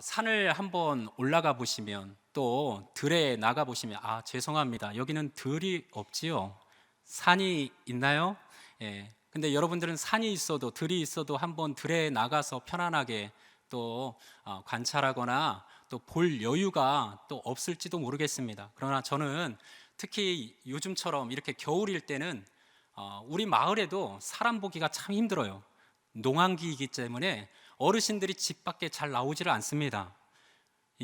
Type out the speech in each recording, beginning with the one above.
산을 한번 올라가 보시면 또 들에 나가 보시면 죄송합니다. 여기는 들이 없지요. 산이 있나요? 예. 근데 여러분들은 산이 있어도 들이 있어도 한번 들에 나가서 편안하게 또 관찰하거나 또 볼 여유가 또 없을지도 모르겠습니다. 그러나 저는 특히 요즘처럼 이렇게 겨울일 때는 우리 마을에도 사람 보기가 참 힘들어요. 농한기이기 때문에 어르신들이 집 밖에 잘 나오지를 않습니다.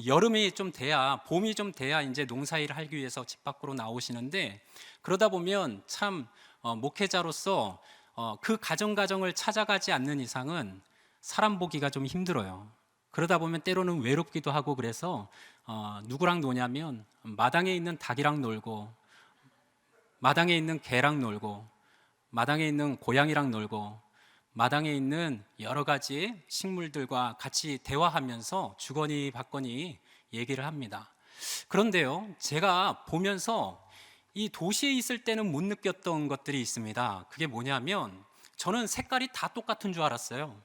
여름이 좀 돼야, 봄이 좀 돼야 이제 농사일을 하기 위해서 집 밖으로 나오시는데, 그러다 보면 참 목회자로서 그 가정을 찾아가지 않는 이상은 사람 보기가 좀 힘들어요. 그러다 보면 때로는 외롭기도 하고, 그래서 누구랑 노냐면 마당에 있는 닭이랑 놀고, 마당에 있는 개랑 놀고, 마당에 있는 고양이랑 놀고, 마당에 있는 여러 가지 식물들과 같이 대화하면서 주거니 받거니 얘기를 합니다. 그런데요, 제가 보면서 이 도시에 있을 때는 못 느꼈던 것들이 있습니다. 그게 뭐냐면, 저는 색깔이 다 똑같은 줄 알았어요.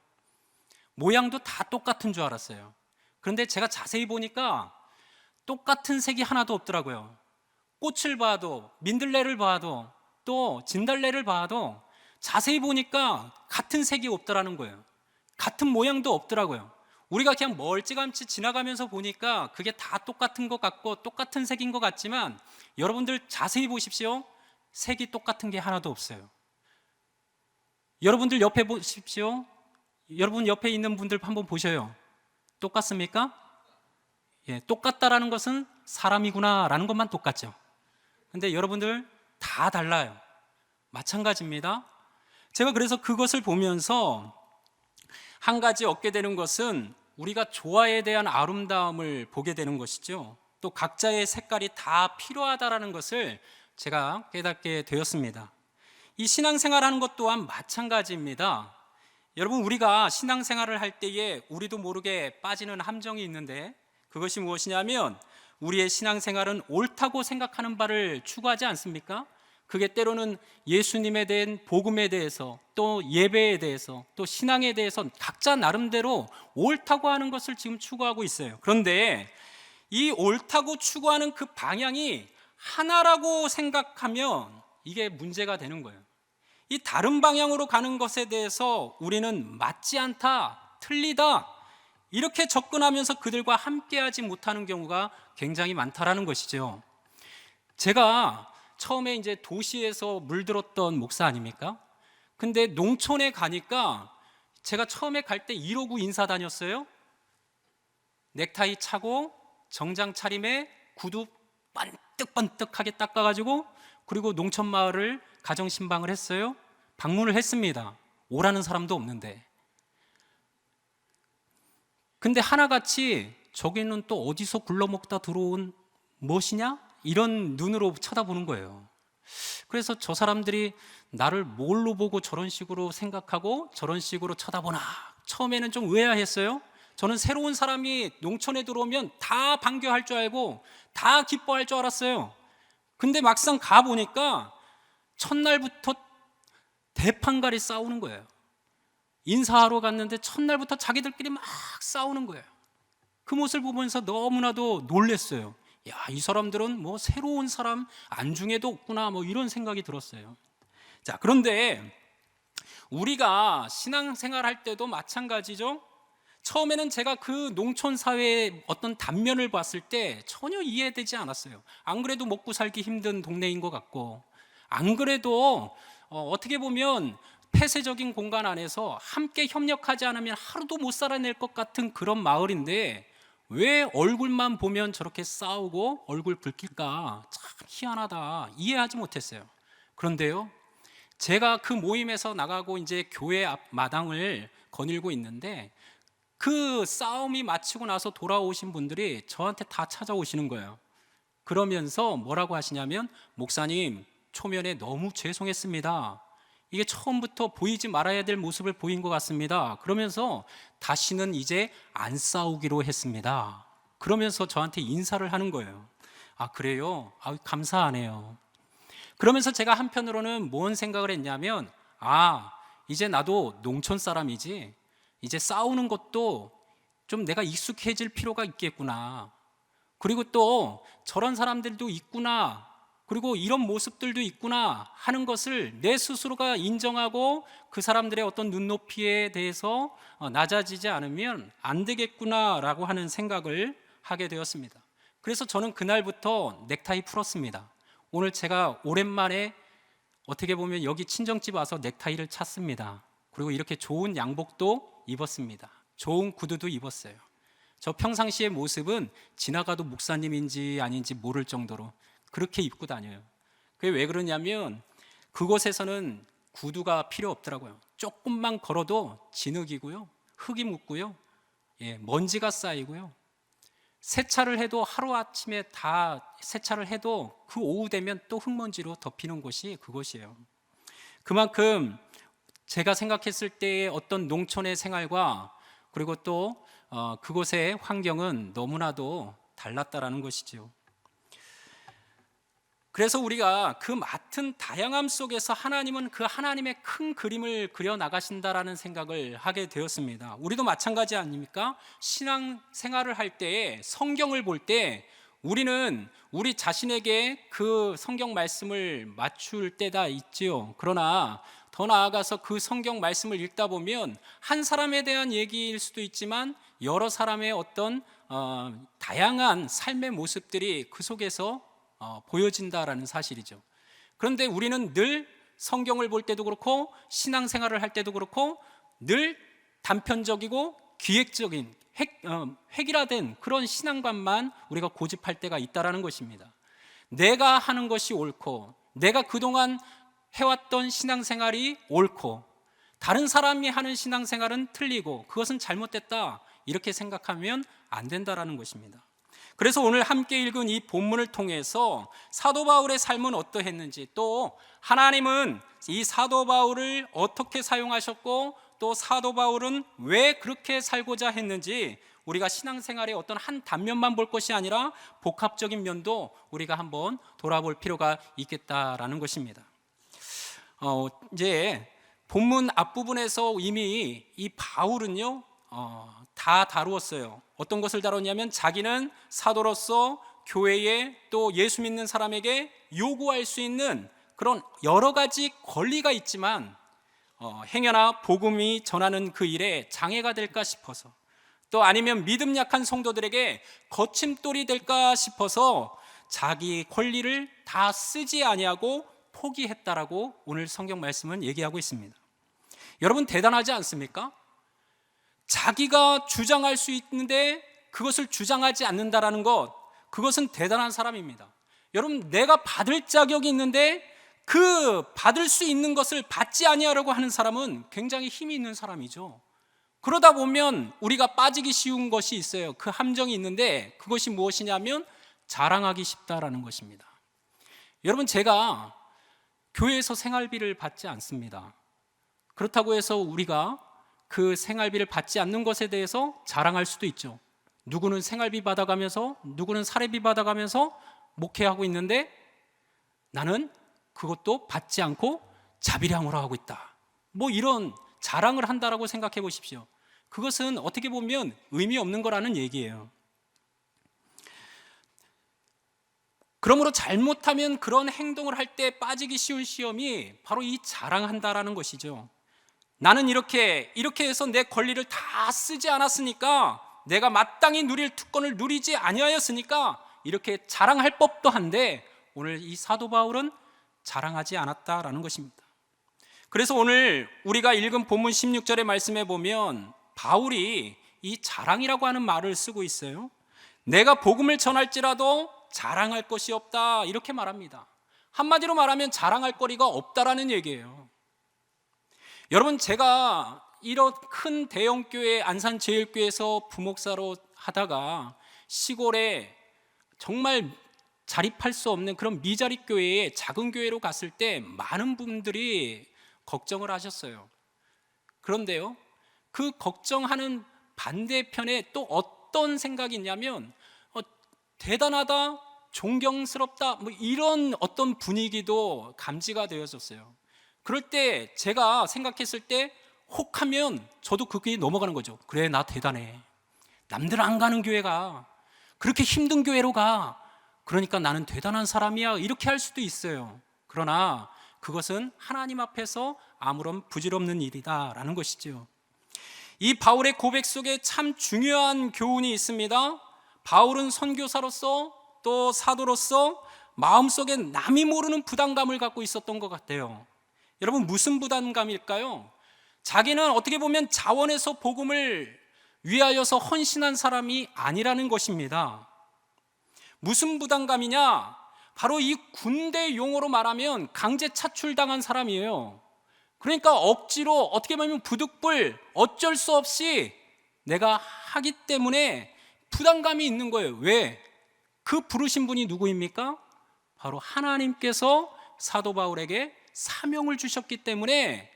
모양도 다 똑같은 줄 알았어요. 그런데 제가 자세히 보니까 똑같은 색이 하나도 없더라고요. 꽃을 봐도, 민들레를 봐도, 또 진달래를 봐도 자세히 보니까 같은 색이 없더라는 거예요. 같은 모양도 없더라고요. 우리가 그냥 멀찌감치 지나가면서 보니까 그게 다 똑같은 것 같고 똑같은 색인 것 같지만, 여러분들 자세히 보십시오. 색이 똑같은 게 하나도 없어요. 여러분들 옆에 보십시오. 여러분 옆에 있는 분들 한번 보셔요. 똑같습니까? 예, 똑같다라는 것은 사람이구나라는 것만 똑같죠. 근데 여러분들 다 달라요. 마찬가지입니다. 제가 그래서 그것을 보면서 한 가지 얻게 되는 것은 우리가 조화에 대한 아름다움을 보게 되는 것이죠. 또 각자의 색깔이 다 필요하다라는 것을 제가 깨닫게 되었습니다. 이 신앙생활하는 것 또한 마찬가지입니다. 여러분, 우리가 신앙생활을 할 때에 우리도 모르게 빠지는 함정이 있는데, 그것이 무엇이냐면 우리의 신앙생활은 옳다고 생각하는 바를 추구하지 않습니까? 그게 때로는 예수님에 대한 복음에 대해서, 또 예배에 대해서, 또 신앙에 대해서 각자 나름대로 옳다고 하는 것을 지금 추구하고 있어요. 그런데 이 옳다고 추구하는 그 방향이 하나라고 생각하면 이게 문제가 되는 거예요. 이 다른 방향으로 가는 것에 대해서 우리는 맞지 않다, 틀리다, 이렇게 접근하면서 그들과 함께하지 못하는 경우가 굉장히 많다라는 것이죠. 제가 처음에 이제 도시에서 물들었던 목사 아닙니까? 근데 농촌에 가니까 제가 처음에 갈 때 이러고 인사 다녔어요. 넥타이 차고 정장 차림에 구두 번뜩번뜩하게 닦아가지고, 그리고 농촌 마을을 가정신방을 했어요. 방문을 했습니다. 오라는 사람도 없는데. 근데 하나같이 저기는 또 어디서 굴러먹다 들어온 무엇이냐? 이런 눈으로 쳐다보는 거예요. 그래서 저 사람들이 나를 뭘로 보고 저런 식으로 생각하고 저런 식으로 쳐다보나, 처음에는 좀 의아했어요. 저는 새로운 사람이 농촌에 들어오면 다 반겨할 줄 알고 다 기뻐할 줄 알았어요. 근데 막상 가보니까 첫날부터 대판갈이 싸우는 거예요. 인사하러 갔는데 첫날부터 자기들끼리 막 싸우는 거예요. 그 모습을 보면서 너무나도 놀랐어요. 야, 이 사람들은 뭐 새로운 사람 안중에도 없구나, 뭐 이런 생각이 들었어요. 자, 그런데 우리가 신앙생활 할 때도 마찬가지죠. 처음에는 제가 그 농촌 사회의 어떤 단면을 봤을 때 전혀 이해되지 않았어요. 안 그래도 먹고 살기 힘든 동네인 것 같고, 안 그래도 어떻게 보면 폐쇄적인 공간 안에서 함께 협력하지 않으면 하루도 못 살아낼 것 같은 그런 마을인데, 왜 얼굴만 보면 저렇게 싸우고 얼굴 붉힐까? 참 희한하다, 이해하지 못했어요. 그런데요, 제가 그 모임에서 나가고 이제 교회 앞 마당을 거닐고 있는데, 그 싸움이 마치고 나서 돌아오신 분들이 저한테 다 찾아오시는 거예요. 그러면서 뭐라고 하시냐면, 목사님, 초면에 너무 죄송했습니다. 이게 처음부터 보이지 말아야 될 모습을 보인 것 같습니다. 그러면서 다시는 이제 안 싸우기로 했습니다. 그러면서 저한테 인사를 하는 거예요. 아, 그래요? 아, 감사하네요. 그러면서 제가 한편으로는 뭔 생각을 했냐면, 이제 나도 농촌 사람이지, 이제 싸우는 것도 좀 내가 익숙해질 필요가 있겠구나. 그리고 또 저런 사람들도 있구나. 그리고 이런 모습들도 있구나 하는 것을 내 스스로가 인정하고 그 사람들의 어떤 눈높이에 대해서 낮아지지 않으면 안 되겠구나라고 하는 생각을 하게 되었습니다. 그래서 저는 그날부터 넥타이 풀었습니다. 오늘 제가 오랜만에 어떻게 보면 여기 친정집 와서 넥타이를 찼습니다. 그리고 이렇게 좋은 양복도 입었습니다. 좋은 구두도 입었어요. 저 평상시의 모습은 지나가도 목사님인지 아닌지 모를 정도로 그렇게 입고 다녀요. 그게 왜 그러냐면 그곳에서는 구두가 필요 없더라고요. 조금만 걸어도 진흙이고요, 흙이 묻고요, 먼지가 쌓이고요. 세차를 해도 하루아침에 다 세차를 해도 그 오후 되면 또 흙먼지로 덮이는 곳이 그곳이에요. 그만큼 제가 생각했을 때의 어떤 농촌의 생활과 그리고 또 그곳의 환경은 너무나도 달랐다라는 것이죠. 그래서 우리가 그 맡은 다양함 속에서 하나님은 그 하나님의 큰 그림을 그려 나가신다라는 생각을 하게 되었습니다. 우리도 마찬가지 아닙니까? 신앙 생활을 할 때에 성경을 볼 때 우리는 우리 자신에게 그 성경 말씀을 맞출 때가 있지요. 그러나 더 나아가서 그 성경 말씀을 읽다 보면 한 사람에 대한 얘기일 수도 있지만 여러 사람의 어떤 다양한 삶의 모습들이 그 속에서 보여진다라는 사실이죠. 그런데 우리는 늘 성경을 볼 때도 그렇고 신앙생활을 할 때도 그렇고 늘 단편적이고 기획적인 획일화된 그런 신앙관만 우리가 고집할 때가 있다라는 것입니다. 내가 하는 것이 옳고 내가 그동안 해왔던 신앙생활이 옳고 다른 사람이 하는 신앙생활은 틀리고 그것은 잘못됐다 이렇게 생각하면 안 된다라는 것입니다. 그래서 오늘 함께 읽은 이 본문을 통해서 사도 바울의 삶은 어떠했는지, 또 하나님은 이 사도 바울을 어떻게 사용하셨고 또 사도 바울은 왜 그렇게 살고자 했는지 우리가 신앙생활의 어떤 한 단면만 볼 것이 아니라 복합적인 면도 우리가 한번 돌아볼 필요가 있겠다라는 것입니다. 이제 본문 앞부분에서 이미 이 바울은요 다 다루었어요. 어떤 것을 다뤘냐면 자기는 사도로서 교회에 또 예수 믿는 사람에게 요구할 수 있는 그런 여러 가지 권리가 있지만 행여나 복음이 전하는 그 일에 장애가 될까 싶어서, 또 아니면 믿음 약한 성도들에게 거침돌이 될까 싶어서 자기 권리를 다 쓰지 아니하고 포기했다라고 오늘 성경 말씀은 얘기하고 있습니다. 여러분 대단하지 않습니까? 자기가 주장할 수 있는데 그것을 주장하지 않는다라는 것, 그것은 대단한 사람입니다. 여러분 내가 받을 자격이 있는데 그 받을 수 있는 것을 받지 아니하려고 하는 사람은 굉장히 힘이 있는 사람이죠. 그러다 보면 우리가 빠지기 쉬운 것이 있어요. 그 함정이 있는데 그것이 무엇이냐면 자랑하기 쉽다라는 것입니다. 여러분 제가 교회에서 생활비를 받지 않습니다. 그렇다고 해서 우리가 그 생활비를 받지 않는 것에 대해서 자랑할 수도 있죠. 누구는 생활비 받아가면서 누구는 사례비 받아가면서 목회하고 있는데 나는 그것도 받지 않고 자비량으로 하고 있다. 뭐 이런 자랑을 한다라고 생각해 보십시오. 그것은 어떻게 보면 의미 없는 거라는 얘기예요. 그러므로 잘못하면 그런 행동을 할 때 빠지기 쉬운 시험이 바로 이 자랑한다라는 것이죠. 나는 이렇게 해서 내 권리를 다 쓰지 않았으니까, 내가 마땅히 누릴 특권을 누리지 아니하였으니까 이렇게 자랑할 법도 한데 오늘 이 사도 바울은 자랑하지 않았다라는 것입니다. 그래서 오늘 우리가 읽은 본문 16절의 말씀에 보면 바울이 이 자랑이라고 하는 말을 쓰고 있어요. 내가 복음을 전할지라도 자랑할 것이 없다 이렇게 말합니다. 한마디로 말하면 자랑할 거리가 없다라는 얘기예요. 여러분 제가 이런 큰 대형교회 안산제일교회에서 부목사로 하다가 시골에 정말 자립할 수 없는 그런 미자립 교회에 작은 교회로 갔을 때 많은 분들이 걱정을 하셨어요. 그런데요 그 걱정하는 반대편에 또 어떤 생각이 있냐면 대단하다, 존경스럽다 뭐 이런 어떤 분위기도 감지가 되어졌어요. 그럴 때 제가 생각했을 때 혹하면 저도 그게 넘어가는 거죠. 그래 나 대단해, 남들 안 가는 교회 가. 그렇게 힘든 교회로 가. 그러니까 나는 대단한 사람이야. 이렇게 할 수도 있어요. 그러나 그것은 하나님 앞에서 아무런 부질없는 일이다라는 것이죠. 이 바울의 고백 속에 참 중요한 교훈이 있습니다. 바울은 선교사로서 또 사도로서 마음속에 남이 모르는 부담감을 갖고 있었던 것 같아요. 여러분, 무슨 부담감일까요? 자기는 어떻게 보면 자원해서 복음을 위하여서 헌신한 사람이 아니라는 것입니다. 무슨 부담감이냐? 바로 이 군대 용어로 말하면 강제 차출당한 사람이에요. 그러니까 억지로, 어떻게 보면 부득불, 어쩔 수 없이 내가 하기 때문에 부담감이 있는 거예요. 왜? 그 부르신 분이 누구입니까? 바로 하나님께서 사도 바울에게 사명을 주셨기 때문에,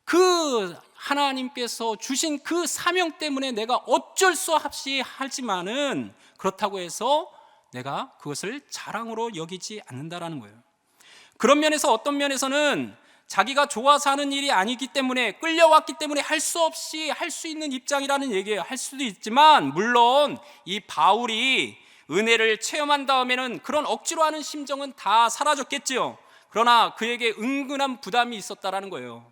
그 하나님께서 주신 그 사명 때문에 내가 어쩔 수 없이 하지만은, 그렇다고 해서 내가 그것을 자랑으로 여기지 않는다라는 거예요. 그런 면에서, 어떤 면에서는 자기가 좋아서 하는 일이 아니기 때문에, 끌려왔기 때문에 할 수 없이 할 수 있는 입장이라는 얘기예요. 할 수도 있지만, 물론 이 바울이 은혜를 체험한 다음에는 그런 억지로 하는 심정은 다 사라졌겠지요. 그러나 그에게 은근한 부담이 있었다라는 거예요.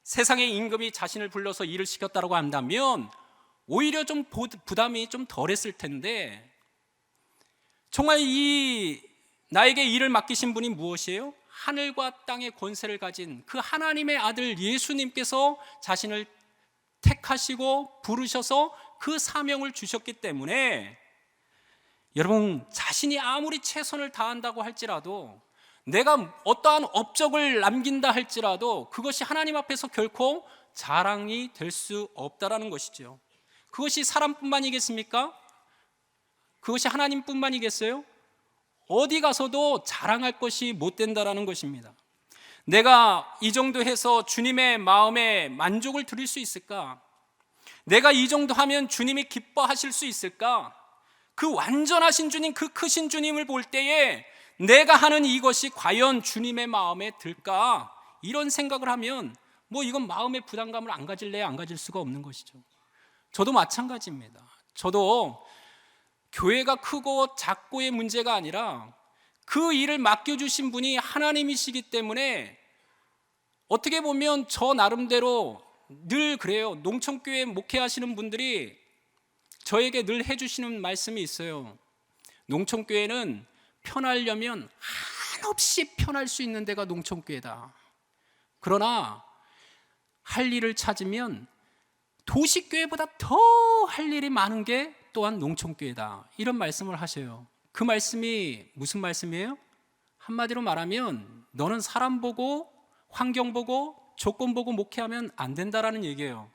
세상의 임금이 자신을 불러서 일을 시켰다고 한다면 오히려 좀 부담이 좀 덜했을 텐데, 정말 나에게 일을 맡기신 분이 무엇이에요? 하늘과 땅의 권세를 가진 그 하나님의 아들 예수님께서 자신을 택하시고 부르셔서 그 사명을 주셨기 때문에, 여러분, 자신이 아무리 최선을 다한다고 할지라도, 내가 어떠한 업적을 남긴다 할지라도 그것이 하나님 앞에서 결코 자랑이 될 수 없다라는 것이죠. 그것이 사람뿐만이겠습니까? 그것이 하나님뿐만이겠어요? 어디 가서도 자랑할 것이 못 된다라는 것입니다. 내가 이 정도 해서 주님의 마음에 만족을 드릴 수 있을까? 내가 이 정도 하면 주님이 기뻐하실 수 있을까? 그 완전하신 주님, 그 크신 주님을 볼 때에 내가 하는 이것이 과연 주님의 마음에 들까? 이런 생각을 하면 이건 마음의 부담감을 안 가질래야 안 가질 수가 없는 것이죠. 저도 마찬가지입니다. 저도 교회가 크고 작고의 문제가 아니라 그 일을 맡겨주신 분이 하나님이시기 때문에, 어떻게 보면 저 나름대로 늘 그래요. 농촌교회 목회하시는 분들이 저에게 늘 해주시는 말씀이 있어요. 농촌교회는 편하려면 한없이 편할 수 있는 데가 농촌교회다. 그러나 할 일을 찾으면 도시교회보다 더 할 일이 많은 게 또한 농촌교회다. 이런 말씀을 하셔요. 그 말씀이 무슨 말씀이에요? 한마디로 말하면 너는 사람 보고, 환경 보고, 조건 보고 목회하면 안 된다라는 얘기예요.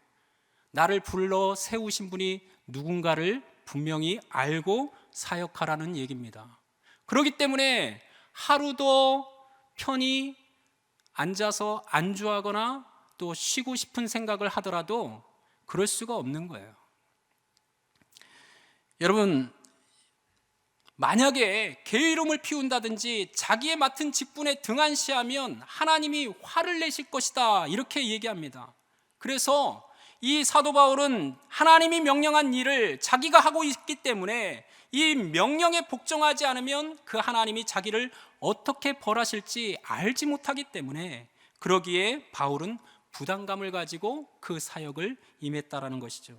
나를 불러 세우신 분이 누군가를 분명히 알고 사역하라는 얘기입니다. 그렇기 때문에 하루도 편히 앉아서 안주하거나 또 쉬고 싶은 생각을 하더라도 그럴 수가 없는 거예요. 여러분, 만약에 게으름을 피운다든지 자기의 맡은 직분에 등한시하면 하나님이 화를 내실 것이다, 이렇게 얘기합니다. 그래서 이 사도 바울은 하나님이 명령한 일을 자기가 하고 있기 때문에 이 명령에 복종하지 않으면 그 하나님이 자기를 어떻게 벌하실지 알지 못하기 때문에, 그러기에 바울은 부담감을 가지고 그 사역을 임했다라는 것이죠.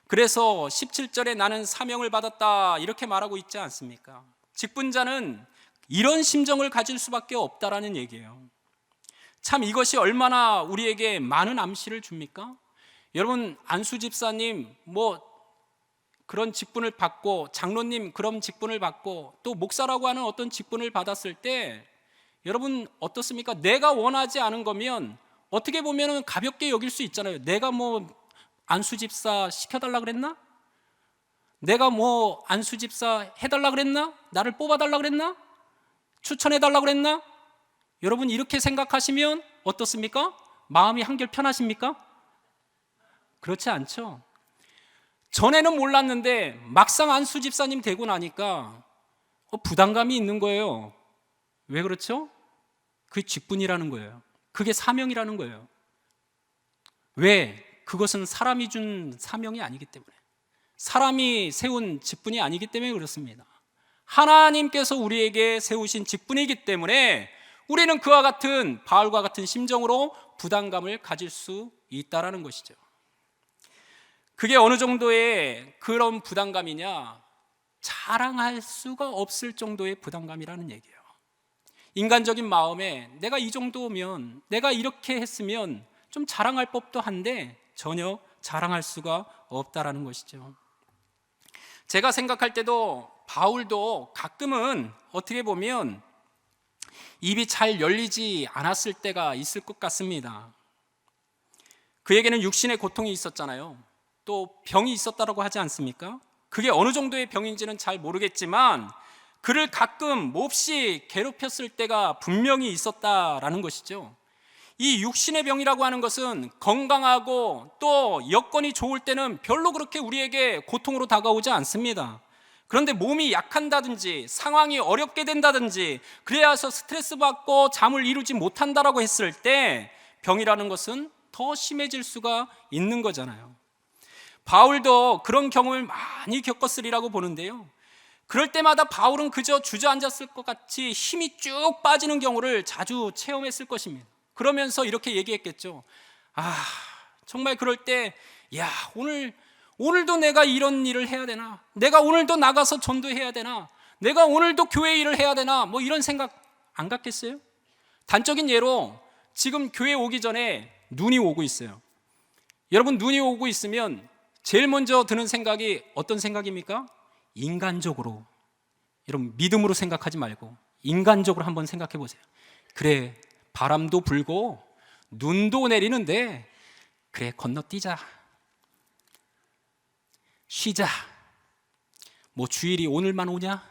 그래서 17절에 나는 사명을 받았다, 이렇게 말하고 있지 않습니까? 직분자는 이런 심정을 가질 수밖에 없다라는 얘기예요. 참 이것이 얼마나 우리에게 많은 암시를 줍니까? 여러분, 안수 집사님 그런 직분을 받고, 장로님 그런 직분을 받고, 또 목사라고 하는 어떤 직분을 받았을 때 여러분 어떻습니까? 내가 원하지 않은 거면 어떻게 보면 가볍게 여길 수 있잖아요. 내가 안수 집사 시켜달라 그랬나? 내가 안수 집사 해달라 그랬나? 나를 뽑아달라 그랬나? 추천해달라 그랬나? 여러분, 이렇게 생각하시면 어떻습니까? 마음이 한결 편하십니까? 그렇지 않죠. 전에는 몰랐는데 막상 안수 집사님 되고 나니까 부담감이 있는 거예요. 왜 그렇죠? 그게 직분이라는 거예요. 그게 사명이라는 거예요. 왜? 그것은 사람이 준 사명이 아니기 때문에. 사람이 세운 직분이 아니기 때문에 그렇습니다. 하나님께서 우리에게 세우신 직분이기 때문에 우리는 그와 같은, 바울과 같은 심정으로 부담감을 가질 수 있다라는 것이죠. 그게 어느 정도의 그런 부담감이냐? 자랑할 수가 없을 정도의 부담감이라는 얘기예요. 인간적인 마음에 내가 이 정도면, 내가 이렇게 했으면 좀 자랑할 법도 한데 전혀 자랑할 수가 없다라는 것이죠. 제가 생각할 때도 바울도 가끔은 어떻게 보면 입이 잘 열리지 않았을 때가 있을 것 같습니다. 그에게는 육신의 고통이 있었잖아요. 또 병이 있었다고 하지 않습니까? 그게 어느 정도의 병인지는 잘 모르겠지만 그를 가끔 몹시 괴롭혔을 때가 분명히 있었다라는 것이죠. 이 육신의 병이라고 하는 것은 건강하고 또 여건이 좋을 때는 별로 그렇게 우리에게 고통으로 다가오지 않습니다. 그런데 몸이 약한다든지 상황이 어렵게 된다든지 그래서 스트레스 받고 잠을 이루지 못한다라고 했을 때 병이라는 것은 더 심해질 수가 있는 거잖아요. 바울도 그런 경험을 많이 겪었으리라고 보는데요. 그럴 때마다 바울은 그저 주저앉았을 것 같이 힘이 쭉 빠지는 경우를 자주 체험했을 것입니다. 그러면서 이렇게 얘기했겠죠. 정말 그럴 때 오늘도 내가 이런 일을 해야 되나? 내가 오늘도 나가서 전도해야 되나? 내가 오늘도 교회 일을 해야 되나? 뭐 이런 생각 안 갖겠어요? 단적인 예로 지금 교회 오기 전에 눈이 오고 있어요. 여러분, 눈이 오고 있으면 제일 먼저 드는 생각이 어떤 생각입니까? 인간적으로. 여러분, 믿음으로 생각하지 말고 인간적으로 한번 생각해 보세요. 그래, 바람도 불고 눈도 내리는데 그래, 건너뛰자, 쉬자. 뭐 주일이 오늘만 오냐?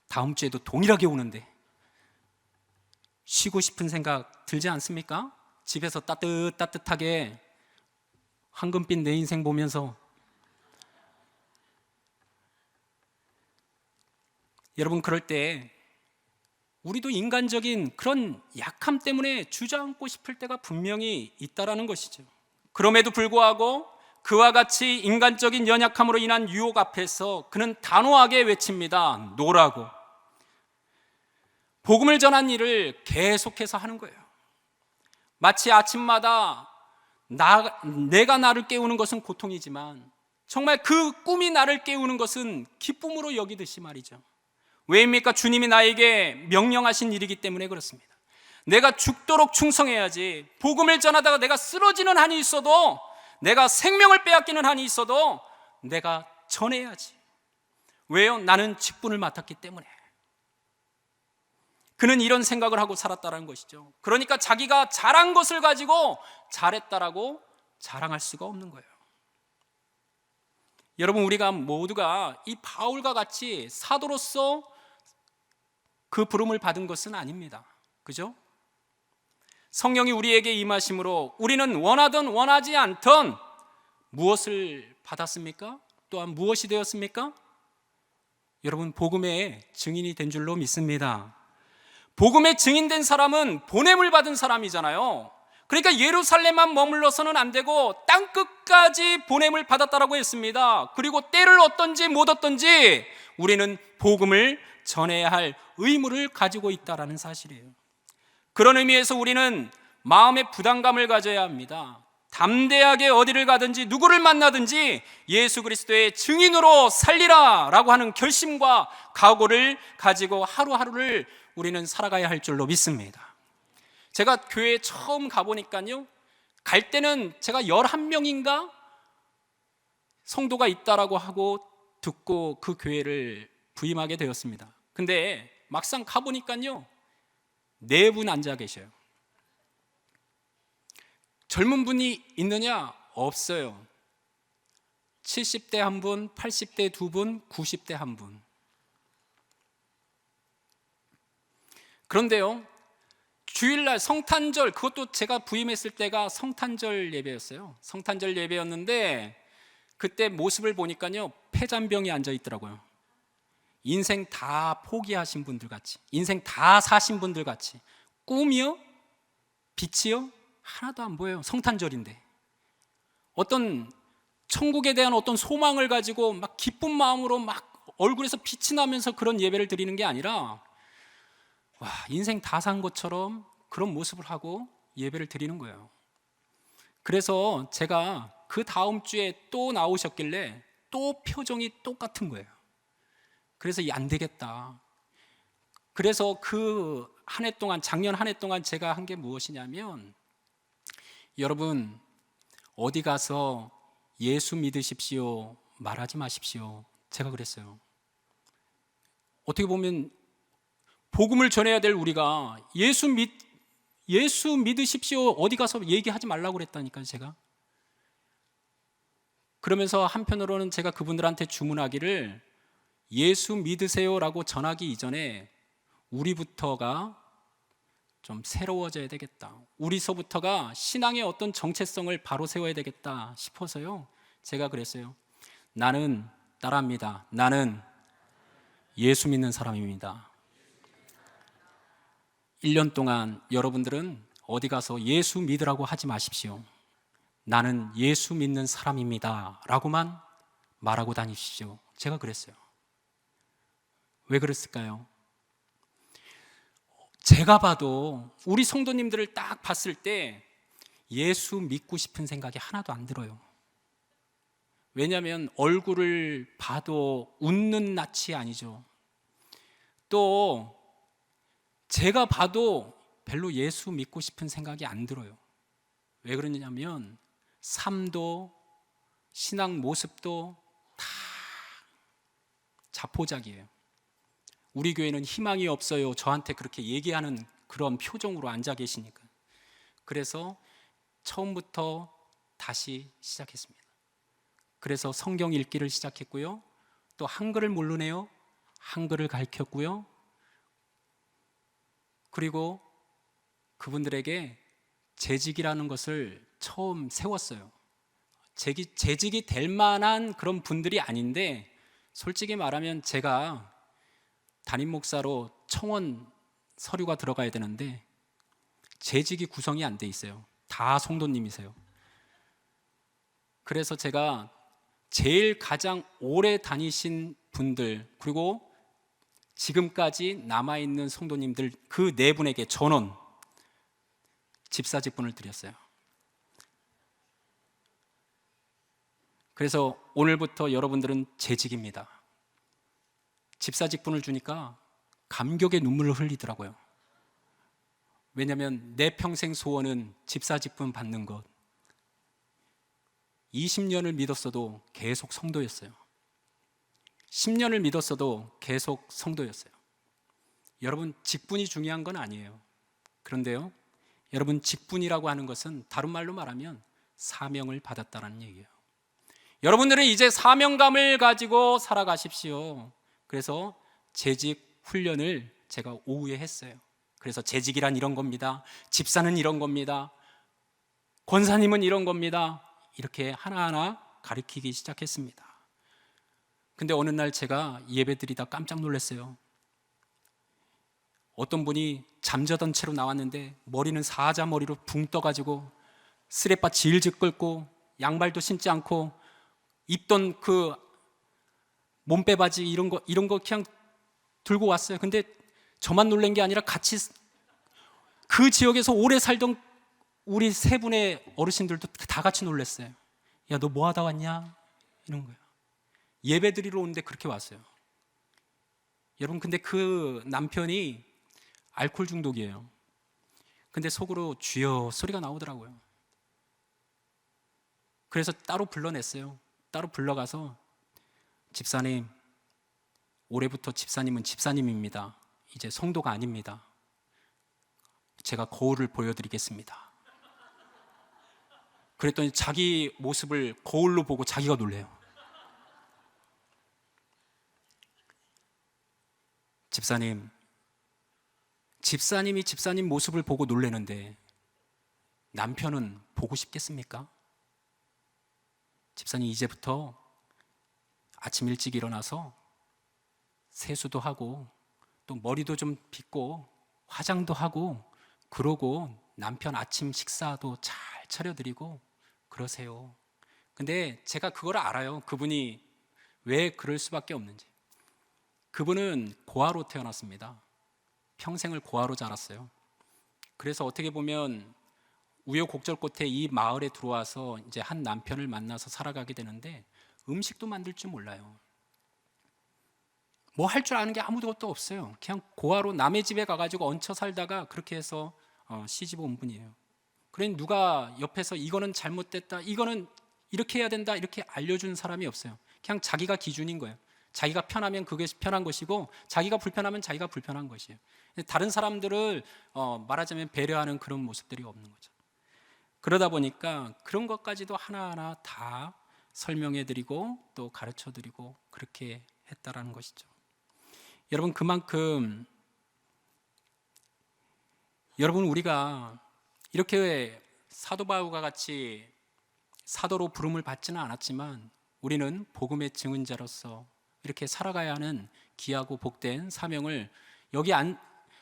다음 주에도 동일하게 오는데 쉬고 싶은 생각 들지 않습니까? 집에서 따뜻하게 황금빛 내 인생 보면서. 여러분, 그럴 때 우리도 인간적인 그런 약함 때문에 주저앉고 싶을 때가 분명히 있다라는 것이죠. 그럼에도 불구하고 그와 같이 인간적인 연약함으로 인한 유혹 앞에서 그는 단호하게 외칩니다. 노라고. 복음을 전한 일을 계속해서 하는 거예요. 마치 아침마다 내가 나를 깨우는 것은 고통이지만 정말 그 꿈이 나를 깨우는 것은 기쁨으로 여기듯이 말이죠. 왜입니까? 주님이 나에게 명령하신 일이기 때문에 그렇습니다. 내가 죽도록 충성해야지. 복음을 전하다가 내가 쓰러지는 한이 있어도, 내가 생명을 빼앗기는 한이 있어도 내가 전해야지. 왜요? 나는 직분을 맡았기 때문에. 그는 이런 생각을 하고 살았다는 것이죠. 그러니까 자기가 잘한 것을 가지고 잘했다라고 자랑할 수가 없는 거예요. 여러분, 우리가 모두가 이 바울과 같이 사도로서 그 부름을 받은 것은 아닙니다. 그죠? 성령이 우리에게 임하심으로 우리는 원하든 원하지 않든 무엇을 받았습니까? 또한 무엇이 되었습니까? 여러분, 복음의 증인이 된 줄로 믿습니다. 복음의 증인된 사람은 보냄을 받은 사람이잖아요. 그러니까 예루살렘만 머물러서는 안 되고 땅끝까지 보냄을 받았다라고 했습니다. 그리고 때를 얻든지 못 얻든지 우리는 복음을 전해야 할 의무를 가지고 있다라는 사실이에요. 그런 의미에서 우리는 마음의 부담감을 가져야 합니다. 담대하게 어디를 가든지 누구를 만나든지 예수 그리스도의 증인으로 살리라 라고 하는 결심과 각오를 가지고 하루하루를 우리는 살아가야 할 줄로 믿습니다. 제가 교회에 처음 가보니까요, 갈 때는 제가 11명인가 성도가 있다라고 하고 듣고 그 교회를 부임하게 되었습니다. 근데 막상 가보니까요, 4분 앉아 계셔요. 젊은 분이 있느냐? 없어요. 70대 한 분, 80대 2분, 90대 한 분. 그런데요, 주일날 성탄절, 그것도 제가 부임했을 때가 성탄절 예배였어요. 성탄절 예배였는데 그때 모습을 보니까요, 폐잔병이 앉아 있더라고요. 인생 다 포기하신 분들 같이, 인생 다 사신 분들 같이, 꿈이요? 빛이요? 하나도 안 보여요. 성탄절인데. 어떤 천국에 대한 어떤 소망을 가지고 막 기쁜 마음으로 막 얼굴에서 빛이 나면서 그런 예배를 드리는 게 아니라 와, 인생 다 산 것처럼 그런 모습을 하고 예배를 드리는 거예요. 그래서 제가 그 다음 주에 또 나오셨길래 또 표정이 똑같은 거예요. 그래서 안 되겠다. 그래서 그 한 해 동안, 작년 한 해 동안 제가 한 게 무엇이냐면, 여러분 어디 가서 예수 믿으십시오 말하지 마십시오. 제가 그랬어요. 어떻게 보면 복음을 전해야 될 우리가 예수 믿으십시오 어디 가서 얘기하지 말라고 그랬다니까요, 제가. 그러면서 한편으로는 제가 그분들한테 주문하기를, 예수 믿으세요라고 전하기 이전에 우리부터가 좀 새로워져야 되겠다. 우리서부터가 신앙의 어떤 정체성을 바로 세워야 되겠다 싶어서요. 제가 그랬어요. 나는 따라합니다. 나는 예수 믿는 사람입니다. 1년 동안 여러분들은 어디 가서 예수 믿으라고 하지 마십시오. 나는 예수 믿는 사람입니다 라고만 말하고 다니십시오. 제가 그랬어요. 왜 그랬을까요? 제가 봐도 우리 성도님들을 딱 봤을 때 예수 믿고 싶은 생각이 하나도 안 들어요. 왜냐하면 얼굴을 봐도 웃는 낯이 아니죠. 또 제가 봐도 별로 예수 믿고 싶은 생각이 안 들어요. 왜 그러냐면 삶도 신앙 모습도 다 자포자기예요. 우리 교회는 희망이 없어요. 저한테 그렇게 얘기하는 그런 표정으로 앉아 계시니까. 그래서 처음부터 다시 시작했습니다. 그래서 성경 읽기를 시작했고요. 또 한글을 모르네요. 한글을 가르쳤고요. 그리고 그분들에게 재직이라는 것을 처음 세웠어요. 재직이 될 만한 그런 분들이 아닌데, 솔직히 말하면 제가 담임 목사로 청원 서류가 들어가야 되는데 재직이 구성이 안 돼 있어요. 다 성도님이세요. 그래서 제가 제일 가장 오래 다니신 분들, 그리고 지금까지 남아있는 성도님들 그 네 분에게 전원 집사 직분을 드렸어요. 그래서 오늘부터 여러분들은 재직입니다. 집사 직분을 주니까 감격의 눈물을 흘리더라고요. 왜냐하면 내 평생 소원은 집사 직분 받는 것. 20년을 믿었어도 계속 성도였어요. 10년을 믿었어도 계속 성도였어요. 여러분, 직분이 중요한 건 아니에요. 그런데요, 여러분, 직분이라고 하는 것은 다른 말로 말하면 사명을 받았다는 얘기예요. 여러분들은 이제 사명감을 가지고 살아가십시오. 그래서 재직 훈련을 제가 오후에 했어요. 그래서 재직이란 이런 겁니다. 집사는 이런 겁니다. 권사님은 이런 겁니다. 이렇게 하나하나 가르치기 시작했습니다. 근데 어느 날 제가 예배드리다 깜짝 놀랐어요. 어떤 분이 잠자던 채로 나왔는데 머리는 사자머리로 붕 떠가지고 스레빠 질질 끌고 양말도 신지 않고 입던 그 몸빼바지 이런 거 그냥 들고 왔어요. 근데 저만 놀란 게 아니라 같이 그 지역에서 오래 살던 우리 세 분의 어르신들도 다 같이 놀랐어요. 야, 너 뭐 하다 왔냐? 이런 거예요. 예배 드리러 오는데 그렇게 왔어요. 여러분, 근데 그 남편이 알코올 중독이에요. 근데 속으로 주여 소리가 나오더라고요. 그래서 따로 불러냈어요. 따로 불러가서, 집사님, 올해부터 집사님은 집사님입니다. 이제 성도가 아닙니다. 제가 거울을 보여드리겠습니다. 그랬더니 자기 모습을 거울로 보고 자기가 놀래요. 집사님이 집사님 모습을 보고 놀래는데 남편은 보고 싶겠습니까? 집사님, 이제부터 아침 일찍 일어나서 세수도 하고 또 머리도 좀 빗고 화장도 하고, 그러고 남편 아침 식사도 잘 차려드리고 그러세요. 근데 제가 그걸 알아요. 그분이 왜 그럴 수밖에 없는지. 그분은 고아로 태어났습니다. 평생을 고아로 자랐어요. 그래서 어떻게 보면 우여곡절 끝에 이 마을에 들어와서 이제 한 남편을 만나서 살아가게 되는데 음식도 만들 줄 몰라요. 뭐 할 줄 아는 게 아무것도 없어요. 그냥 고아로 남의 집에 가가지고 얹혀 살다가 그렇게 해서 시집 온 분이에요. 그러니 누가 옆에서 이거는 잘못됐다, 이거는 이렇게 해야 된다 이렇게 알려준 사람이 없어요. 그냥 자기가 기준인 거예요. 자기가 편하면 그게 편한 것이고 자기가 불편하면 자기가 불편한 것이에요. 다른 사람들을 말하자면 배려하는 그런 모습들이 없는 거죠. 그러다 보니까 그런 것까지도 하나하나 다 설명해드리고 또 가르쳐드리고 그렇게 했다라는 것이죠. 여러분, 그만큼 여러분, 우리가 이렇게 사도 바울과 같이 사도로 부름을 받지는 않았지만 우리는 복음의 증언자로서 이렇게 살아가야 하는 귀하고 복된 사명을 여기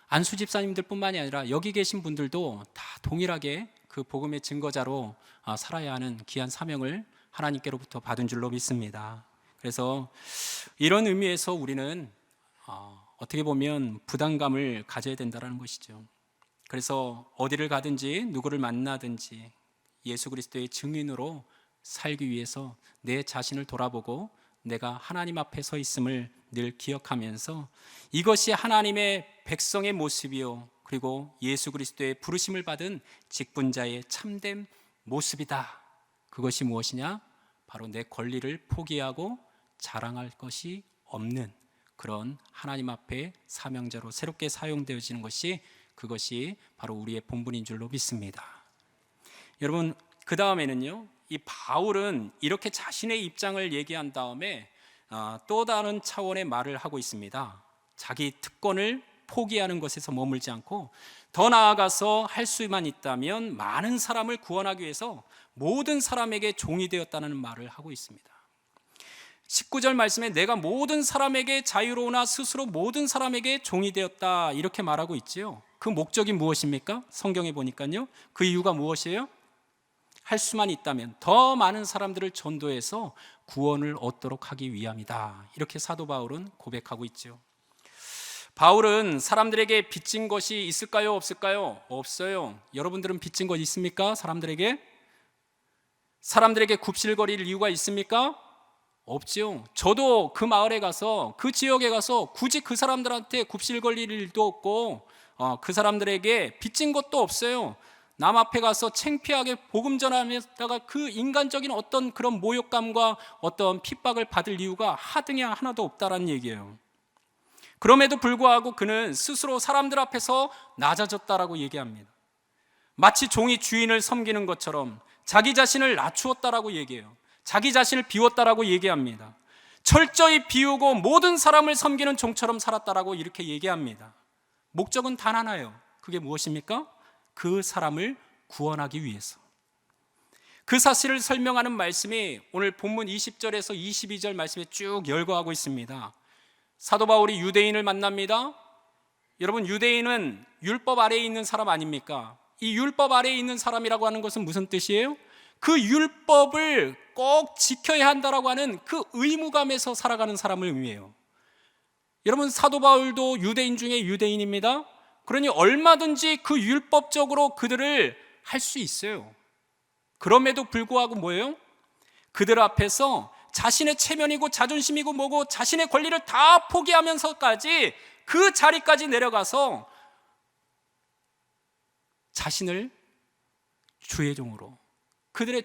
안수 집사님들 뿐만이 아니라 여기 계신 분들도 다 동일하게 그 복음의 증거자로 살아야 하는 귀한 사명을 하나님께로부터 받은 줄로 믿습니다. 그래서 이런 의미에서 우리는 어떻게 보면 부담감을 가져야 된다는 것이죠. 그래서 어디를 가든지 누구를 만나든지 예수 그리스도의 증인으로 살기 위해서 내 자신을 돌아보고 내가 하나님 앞에 서 있음을 늘 기억하면서 이것이 하나님의 백성의 모습이요 그리고 예수 그리스도의 부르심을 받은 직분자의 참된 모습이다. 그것이 무엇이냐? 바로 내 권리를 포기하고 자랑할 것이 없는 그런 하나님 앞에 사명자로 새롭게 사용되어지는 것이 그것이 바로 우리의 본분인 줄로 믿습니다. 여러분, 그 다음에는요, 이 바울은 이렇게 자신의 입장을 얘기한 다음에 또 다른 차원의 말을 하고 있습니다. 자기 특권을 포기하는 것에서 머물지 않고 더 나아가서 할 수만 있다면 많은 사람을 구원하기 위해서 모든 사람에게 종이 되었다는 말을 하고 있습니다. 19절 말씀에 내가 모든 사람에게 자유로우나 스스로 모든 사람에게 종이 되었다 이렇게 말하고 있지요. 그 목적이 무엇입니까? 성경에 보니까요. 그 이유가 무엇이에요? 할 수만 있다면 더 많은 사람들을 전도해서 구원을 얻도록 하기 위함이다. 이렇게 사도 바울은 고백하고 있죠. 바울은 사람들에게 빚진 것이 있을까요? 없을까요? 없어요. 여러분들은 빚진 것 있습니까? 사람들에게 굽실거릴 이유가 있습니까? 없지요. 저도 그 마을에 가서 그 지역에 가서 굳이 그 사람들한테 굽실거릴 일도 없고 그 사람들에게 빚진 것도 없어요. 남 앞에 가서 창피하게 복음 전하면서다가 그 인간적인 어떤 그런 모욕감과 어떤 핍박을 받을 이유가 하등이 하나도 없다라는 얘기예요. 그럼에도 불구하고 그는 스스로 사람들 앞에서 낮아졌다라고 얘기합니다. 마치 종이 주인을 섬기는 것처럼 자기 자신을 낮추었다라고 얘기해요. 자기 자신을 비웠다라고 얘기합니다. 철저히 비우고 모든 사람을 섬기는 종처럼 살았다라고 이렇게 얘기합니다. 목적은 단 하나예요. 그게 무엇입니까? 그 사람을 구원하기 위해서. 그 사실을 설명하는 말씀이 오늘 본문 20절에서 22절 말씀에 쭉 열거하고 있습니다. 사도 바울이 유대인을 만납니다. 여러분, 유대인은 율법 아래에 있는 사람 아닙니까? 이 율법 아래에 있는 사람이라고 하는 것은 무슨 뜻이에요? 그 율법을 꼭 지켜야 한다라고 하는 그 의무감에서 살아가는 사람을 의미해요. 여러분, 사도 바울도 유대인 중에 유대인입니다. 그러니 얼마든지 그 율법적으로 그들을 할 수 있어요. 그럼에도 불구하고 뭐예요? 그들 앞에서 자신의 체면이고 자존심이고 뭐고 자신의 권리를 다 포기하면서까지 그 자리까지 내려가서 자신을 주의 종으로 그들의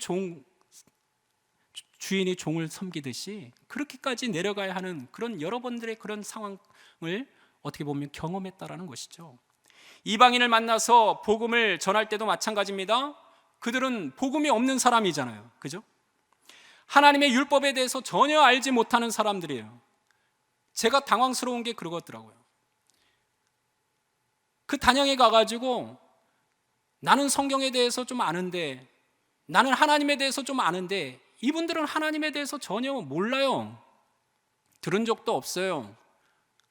주인이 종을 섬기듯이 그렇게까지 내려가야 하는 그런 여러분들의 그런 상황을 어떻게 보면 경험했다라는 것이죠. 이방인을 만나서 복음을 전할 때도 마찬가지입니다. 그들은 복음이 없는 사람이잖아요. 그죠? 하나님의 율법에 대해서 전혀 알지 못하는 사람들이에요. 제가 당황스러운 게 그러더라고요. 그 단양에 가가지고 나는 성경에 대해서 좀 아는데, 나는 하나님에 대해서 좀 아는데 이분들은 하나님에 대해서 전혀 몰라요. 들은 적도 없어요.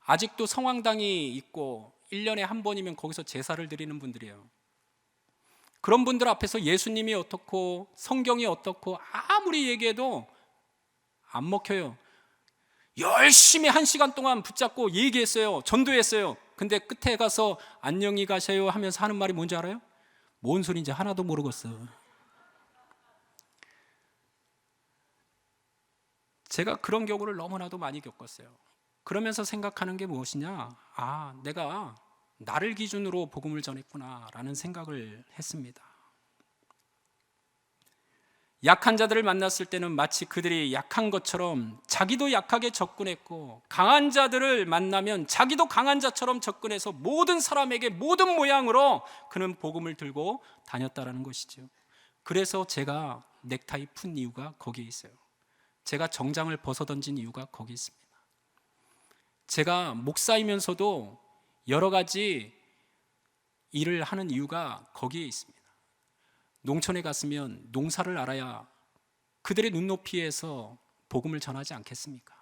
아직도 성황당이 있고 1년에 한 번이면 거기서 제사를 드리는 분들이에요. 그런 분들 앞에서 예수님이 어떻고 성경이 어떻고 아무리 얘기해도 안 먹혀요. 열심히 1시간 동안 붙잡고 얘기했어요. 전도했어요. 근데 끝에 가서 안녕히 가세요 하면서 하는 말이 뭔지 알아요? 뭔 소리인지 하나도 모르겠어요. 제가 그런 경우를 너무나도 많이 겪었어요. 그러면서 생각하는 게 무엇이냐? 내가 나를 기준으로 복음을 전했구나라는 생각을 했습니다. 약한 자들을 만났을 때는 마치 그들이 약한 것처럼 자기도 약하게 접근했고, 강한 자들을 만나면 자기도 강한 자처럼 접근해서 모든 사람에게 모든 모양으로 그는 복음을 들고 다녔다라는 것이죠. 그래서 제가 넥타이 푼 이유가 거기에 있어요. 제가 정장을 벗어던진 이유가 거기 있습니다. 제가 목사이면서도 여러 가지 일을 하는 이유가 거기에 있습니다. 농촌에 갔으면 농사를 알아야 그들의 눈높이에서 복음을 전하지 않겠습니까?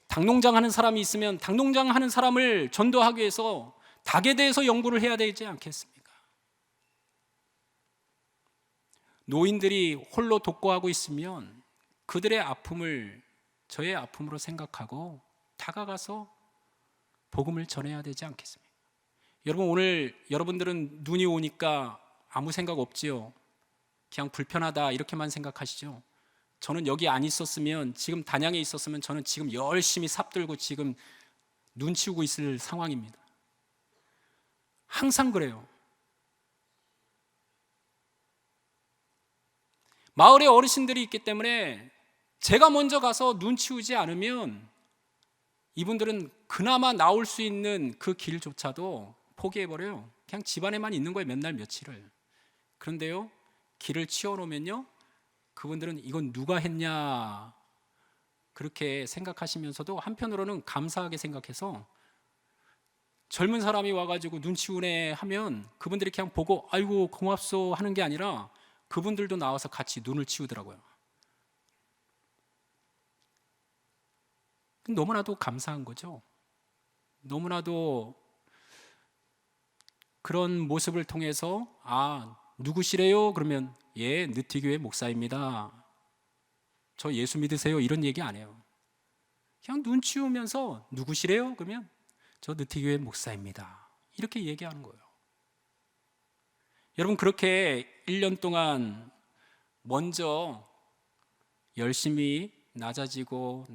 닭농장 하는 사람이 있으면 닭농장 하는 사람을 전도하기 위해서 닭에 대해서 연구를 해야 되지 않겠습니까? 노인들이 홀로 독거하고 있으면 그들의 아픔을 저의 아픔으로 생각하고 다가가서 복음을 전해야 되지 않겠습니까? 여러분, 오늘 여러분들은 눈이 오니까 아무 생각 없지요? 그냥 불편하다 이렇게만 생각하시죠? 저는 여기 안 있었으면, 지금 단양에 있었으면 저는 지금 열심히 삽들고 지금 눈 치우고 있을 상황입니다. 항상 그래요. 마을에 어르신들이 있기 때문에 제가 먼저 가서 눈 치우지 않으면 이분들은 그나마 나올 수 있는 그 길조차도 포기해버려요. 그냥 집안에만 있는 거예요, 몇 날 며칠을. 그런데요, 길을 치워놓으면요, 그분들은 이건 누가 했냐 그렇게 생각하시면서도 한편으로는 감사하게 생각해서, 젊은 사람이 와가지고 눈 치우네 하면 그분들이 그냥 보고 아이고 고맙소 하는 게 아니라 그분들도 나와서 같이 눈을 치우더라고요. 너무나도 감사한 거죠. 너무나도 그런 모습을 통해서 누구시래요? 그러면 예, 느티교회 목사입니다. 저 예수 믿으세요? 이런 얘기 안 해요. 그냥 눈 치우면서 누구시래요? 그러면 저 느티교회 목사입니다. 이렇게 얘기하는 거예요. 여러분, 그렇게 1년 동안 먼저 열심히 낮아져서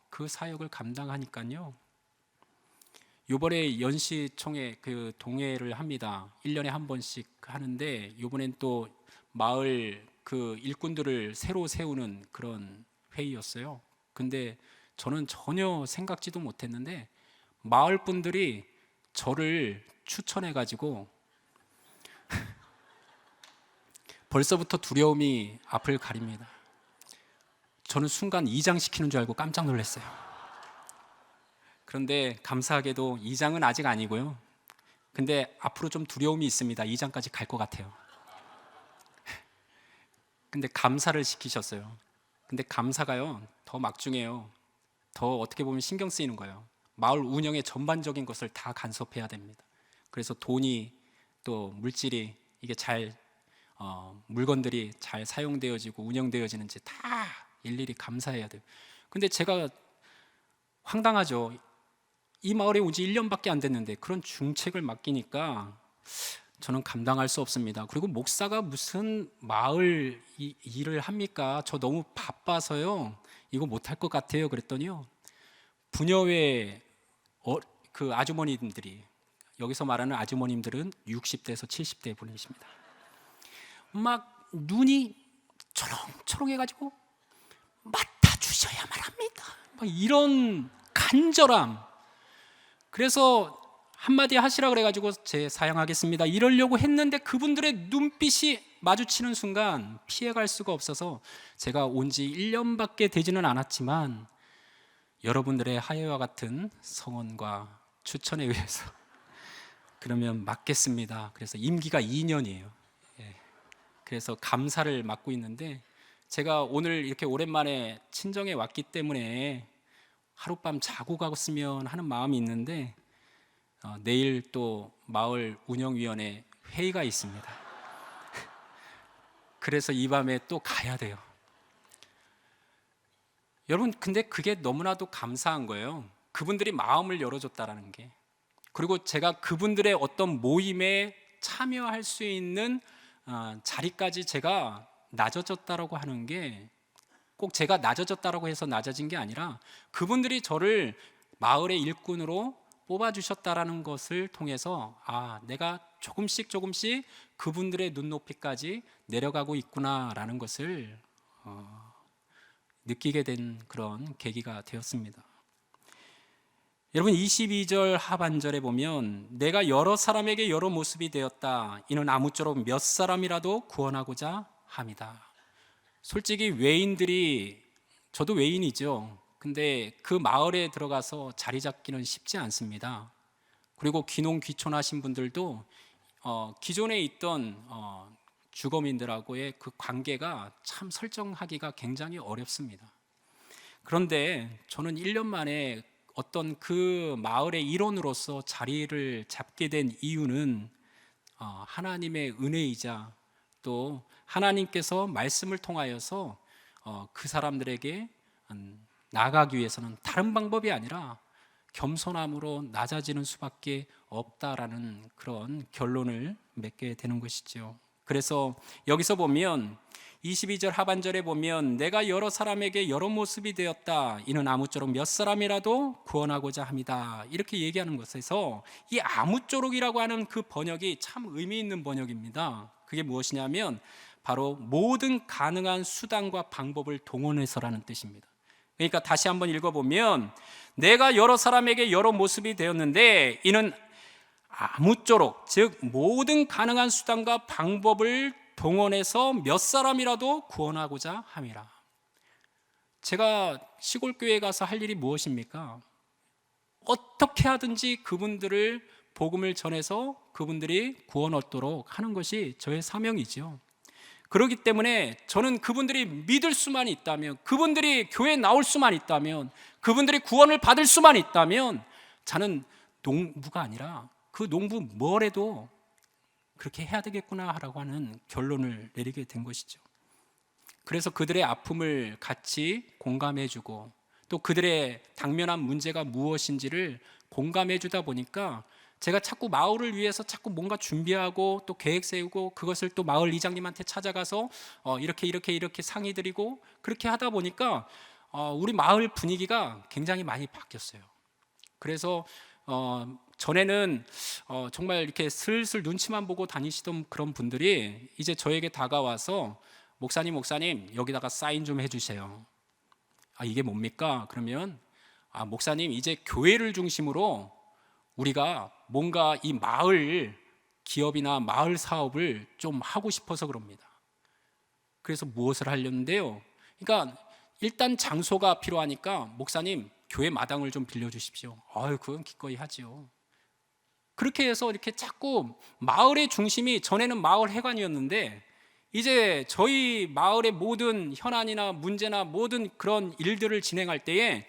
그 사역을 감당하니까요, 이번에 연시총회 그 동회를 합니다. 1년에 한 번씩 하는데, 이번엔 또 마을 그 일꾼들을 새로 세우는 그런 회의였어요. 근데 저는 전혀 생각지도 못했는데 마을 분들이 저를 추천해 가지고 벌써부터 두려움이 앞을 가립니다. 저는 순간 이장시키는 줄 알고 깜짝 놀랐어요. 그런데 감사하게도 이장은 아직 아니고요. 근데 앞으로 좀 두려움이 있습니다. 이장까지 갈 것 같아요. 근데 감사를 시키셨어요. 근데 감사가요, 더 막중해요. 더 어떻게 보면 신경 쓰이는 거예요. 마을 운영의 전반적인 것을 다 간섭해야 됩니다. 그래서 돈이 또 물질이 이게 잘 물건들이 잘 사용되어지고 운영되어지는지 다 일일이 감사해야 돼요. 근데 제가 황당하죠. 이 마을에 온 지 1년밖에 안 됐는데 그런 중책을 맡기니까 저는 감당할 수 없습니다. 그리고 목사가 무슨 마을 일을 합니까? 저 너무 바빠서요, 이거 못할 것 같아요. 그랬더니요, 부녀회 그 아주머님들이, 여기서 말하는 아주머님들은 60대에서 70대 분이십니다. 막 눈이 초롱초롱해가지고 맡아주셔야만 합니다. 막 이런 간절함. 그래서 한마디 하시라 그래가지고 제 사양하겠습니다 이러려고 했는데 그분들의 눈빛이 마주치는 순간 피해갈 수가 없어서 제가 온 지 1년밖에 되지는 않았지만 여러분들의 하회와 같은 성원과 추천에 의해서 그러면 맡겠습니다. 그래서 임기가 2년이에요. 그래서 감사를 맡고 있는데, 제가 오늘 이렇게 오랜만에 친정에 왔기 때문에 하룻밤 자고 갔으면 하는 마음이 있는데, 내일 또 마을 운영위원회 회의가 있습니다. 그래서 이 밤에 또 가야 돼요. 여러분, 근데 그게 너무나도 감사한 거예요. 그분들이 마음을 열어줬다라는 게. 그리고 제가 그분들의 어떤 모임에 참여할 수 있는 자리까지 제가 낮아졌다라고 하는 게, 꼭 제가 낮아졌다라고 해서 낮아진 게 아니라 그분들이 저를 마을의 일꾼으로 뽑아주셨다라는 것을 통해서 내가 조금씩 그분들의 눈높이까지 내려가고 있구나라는 것을 느끼게 된 그런 계기가 되었습니다. 여러분, 22절 하반절에 보면 내가 여러 사람에게 여러 모습이 되었다. 이는 아무쪼록 몇 사람이라도 구원하고자 함이다. 솔직히 외인들이, 저도 외인이죠. 근데 그 마을에 들어가서 자리 잡기는 쉽지 않습니다. 그리고 귀농귀촌하신 분들도 기존에 있던 주거민들하고의 그 관계가 참 설정하기가 굉장히 어렵습니다. 그런데 저는 1년 만에 어떤 그 마을의 일원으로서 자리를 잡게 된 이유는 하나님의 은혜이자 또 하나님께서 말씀을 통하여서 그 사람들에게 나아가기 위해서는 다른 방법이 아니라 겸손함으로 낮아지는 수밖에 없다라는 그런 결론을 맺게 되는 것이죠. 그래서 여기서 보면 22절 하반절에 보면 내가 여러 사람에게 여러 모습이 되었다. 이는 아무쪼록 몇 사람이라도 구원하고자 합니다. 이렇게 얘기하는 것에서 이 아무쪼록이라고 하는 그 번역이 참 의미 있는 번역입니다. 그게 무엇이냐면 바로 모든 가능한 수단과 방법을 동원해서라는 뜻입니다. 그러니까 다시 한번 읽어보면 내가 여러 사람에게 여러 모습이 되었는데 이는 아무쪼록, 즉 모든 가능한 수단과 방법을 동원해서 몇 사람이라도 구원하고자 함이라. 제가 시골 교회에 가서 할 일이 무엇입니까? 어떻게 하든지 그분들을 복음을 전해서 그분들이 구원 얻도록 하는 것이 저의 사명이죠. 그렇기 때문에 저는 그분들이 믿을 수만 있다면, 그분들이 교회에 나올 수만 있다면, 그분들이 구원을 받을 수만 있다면 저는 농부가 아니라 그 농부 뭐래도 그렇게 해야 되겠구나라고 하는 결론을 내리게 된 것이죠. 그래서 그들의 아픔을 같이 공감해주고 또 그들의 당면한 문제가 무엇인지를 공감해주다 보니까 제가 자꾸 마을을 위해서 자꾸 뭔가 준비하고 또 계획 세우고 그것을 또 마을 이장님한테 찾아가서 이렇게 상의드리고 그렇게 하다 보니까 우리 마을 분위기가 굉장히 많이 바뀌었어요. 그래서 전에는 정말 이렇게 슬슬 눈치만 보고 다니시던 그런 분들이 이제 저에게 다가와서 목사님 여기다가 사인 좀 해주세요. 이게 뭡니까? 그러면 목사님 이제 교회를 중심으로 우리가 뭔가 이 마을 기업이나 마을 사업을 좀 하고 싶어서 그럽니다. 그래서 무엇을 하려는데요? 그러니까 일단 장소가 필요하니까 목사님 교회 마당을 좀 빌려주십시오. 그건 기꺼이 하지요. 그렇게 해서 이렇게 자꾸 마을의 중심이, 전에는 마을 회관이었는데 이제 저희 마을의 모든 현안이나 문제나 모든 그런 일들을 진행할 때에